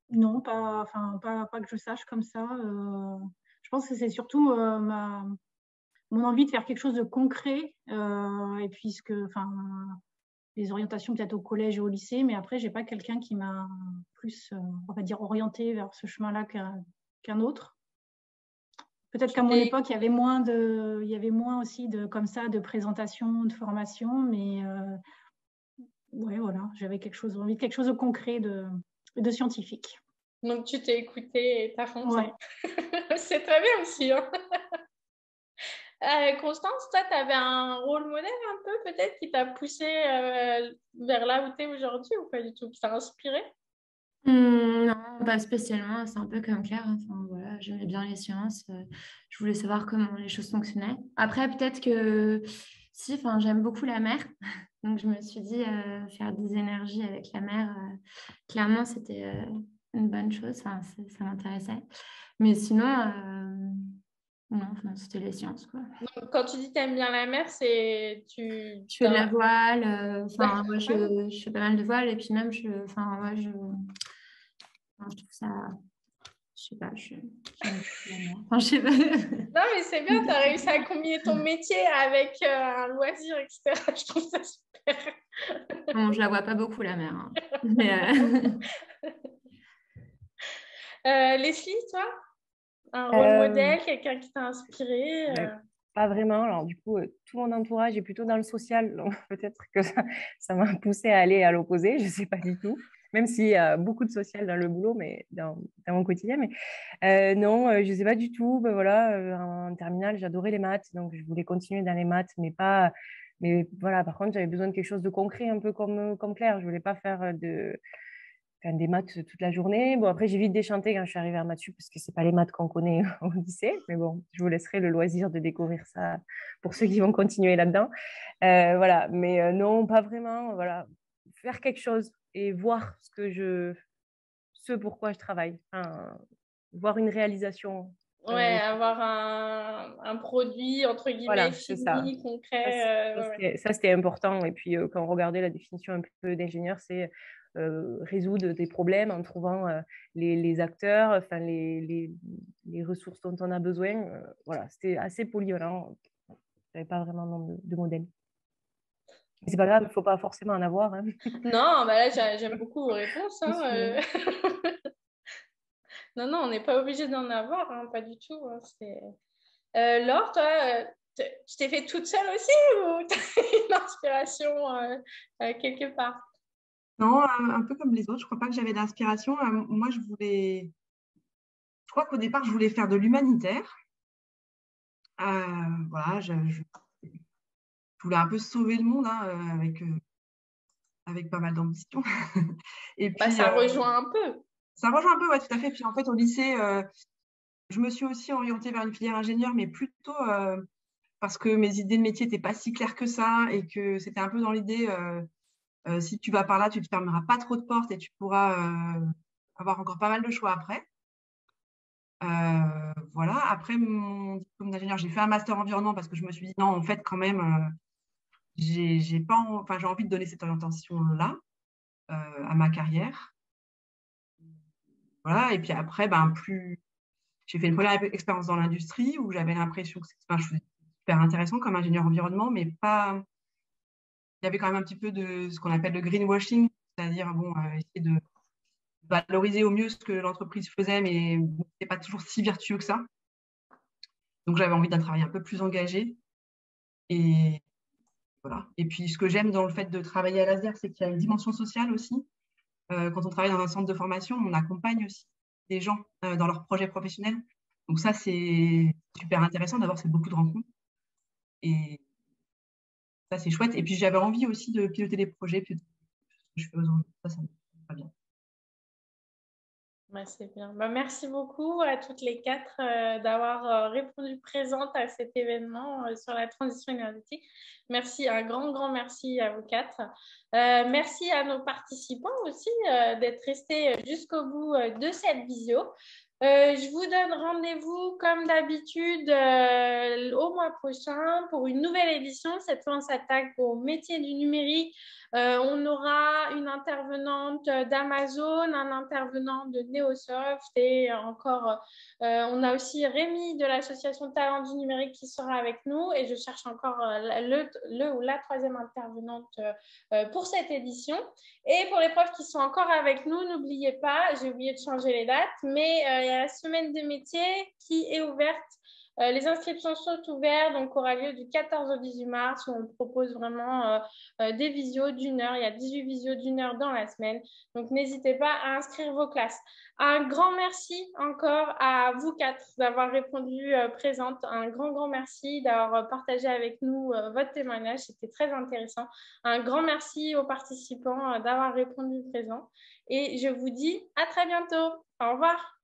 Non, pas que je sache comme ça. Je pense que c'est surtout mon envie de faire quelque chose de concret. Et puisque, les orientations peut-être au collège et au lycée, mais après, j'ai pas quelqu'un qui m'a plus, on va dire, orientée vers ce chemin-là qu'un autre. Peut-être qu'à mon époque, il y avait moins aussi comme ça de présentation, de formation, mais ouais, voilà, j'avais envie de quelque chose de concret, de scientifique. Donc, tu t'es écoutée et t'as foncé. Ouais. C'est très bien aussi. Hein. Constance, toi, tu avais un rôle modèle un peu peut-être qui t'a poussé vers là où tu es aujourd'hui ou pas du tout, qui t'a inspiré? Non, pas spécialement. C'est un peu comme Claire. Enfin, voilà, j'aimais bien les sciences. Je voulais savoir comment les choses fonctionnaient. Après, peut-être que si, enfin, j'aime beaucoup la mer. Donc, je me suis dit faire des énergies avec la mer, clairement, c'était une bonne chose. Enfin, ça m'intéressait. Mais sinon, non, enfin, c'était les sciences, quoi. Donc, quand tu dis que tu aimes bien la mer, c'est Je fais de la voile. Enfin, moi, Ah, je fais pas mal de voile. Et puis même, enfin, moi, enfin, je trouve ça... Je sais pas, j'aime beaucoup la mer. Enfin, je sais pas. non, mais c'est bien, tu as réussi à combiner ton métier avec un loisir, etc. Je trouve ça super. Bon, je la vois pas beaucoup, la mer. Hein. Mais, Leslie, toi, un rôle modèle, quelqu'un qui t'a inspiré Pas vraiment. Alors, du coup, tout mon entourage est plutôt dans le social. Donc, peut-être que ça m'a poussé à aller à l'opposé. Je ne sais pas du tout. Même s'il y a beaucoup de social dans le boulot, mais dans mon quotidien. Mais non, je ne sais pas du tout. Ben, voilà, en terminale, j'adorais les maths. Donc, je voulais continuer dans les maths, mais pas. Mais voilà, par contre, j'avais besoin de quelque chose de concret, un peu comme Claire. Je ne voulais pas faire des maths toute la journée. Bon, après, j'ai vite déchanté quand je suis arrivée à Mathieu parce que c'est pas les maths qu'on connaît au lycée. Mais bon, je vous laisserai le loisir de découvrir ça pour ceux qui vont continuer là-dedans. Voilà, mais non, pas vraiment. Voilà, faire quelque chose et voir ce pourquoi je travaille. Enfin, voir une réalisation. Ouais, avoir un produit, entre guillemets, Voilà, c'est ça. fini, concret. Ouais. Ça, c'était important. Et puis, quand on regardait la définition un peu d'ingénieur, c'est résoudre des problèmes en trouvant les acteurs, enfin, les ressources dont on a besoin. Voilà, c'était assez polyvalent. Je n'avais pas vraiment de modèle. Mais c'est pas grave, il ne faut pas forcément en avoir. Hein. Non, bah là, j'aime beaucoup vos réponses. Hein, non, non, on n'est pas obligé d'en avoir, hein, pas du tout. Hein, Laure, toi, tu t'es fait toute seule aussi ou tu as une inspiration quelque part? Non, un peu comme les autres. Je crois pas que j'avais d'inspiration. Moi, je crois qu'au départ, je voulais faire de l'humanitaire. Voilà, je voulais un peu sauver le monde hein, avec pas mal d'ambition. Et Bah, puis, ça rejoint un peu. ça rejoint un peu, ouais, tout à fait. Puis en fait, au lycée, je me suis aussi orientée vers une filière ingénieur, mais plutôt parce que mes idées de métier n'étaient pas si claires que ça et que c'était un peu dans l'idée, si tu vas par là, tu ne te fermeras pas trop de portes et tu pourras avoir encore pas mal de choix après. Voilà. Après mon diplôme d'ingénieur, j'ai fait un master environnement parce que je me suis dit non, en fait, quand même, j'ai envie de donner cette orientation-là à ma carrière. Voilà. Et puis après, j'ai fait une première expérience dans l'industrie où j'avais l'impression que c'était super intéressant comme ingénieur environnement, mais pas. Il y avait quand même un petit peu de ce qu'on appelle le greenwashing, c'est-à-dire essayer de valoriser au mieux ce que l'entreprise faisait, mais ce n'était pas toujours si vertueux que ça. Donc j'avais envie d'un travail un peu plus engagé. Et voilà. Et puis ce que j'aime dans le fait de travailler à l'ASDER, c'est qu'il y a une dimension sociale aussi. Quand on travaille dans un centre de formation, on accompagne aussi des gens dans leurs projets professionnels. Donc ça, c'est super intéressant. D'abord, c'est beaucoup de rencontres. Et ça, c'est chouette. Et puis, j'avais envie aussi de piloter des projets. Puis, je fais aujourd'hui. Ça me va bien. Bah, c'est bien. Bah, merci beaucoup à toutes les quatre d'avoir répondu présente à cet événement sur la transition énergétique. Merci, un grand merci à vous quatre. Merci à nos participants aussi d'être restés jusqu'au bout de cette visio. Je vous donne rendez-vous comme d'habitude au mois prochain pour une nouvelle édition. Cette fois, on s'attaque au métier du numérique. On aura une intervenante d'Amazon, un intervenant de Neosoft et encore, on a aussi Rémi de l'association Talent du numérique qui sera avec nous et je cherche encore le ou la troisième intervenante pour cette édition. Et pour les profs qui sont encore avec nous, n'oubliez pas, j'ai oublié de changer les dates, mais il y a la semaine des métiers qui est ouverte Les inscriptions sont ouvertes, donc aura lieu du 14 au 18 mars, où on propose vraiment des visios d'1 heure. Il y a 18 visios d'1 heure dans la semaine. Donc, n'hésitez pas à inscrire vos classes. Un grand merci encore à vous 4 d'avoir répondu présente. Un grand merci d'avoir partagé avec nous votre témoignage. C'était très intéressant. Un grand merci aux participants d'avoir répondu présent. Et je vous dis à très bientôt. Au revoir.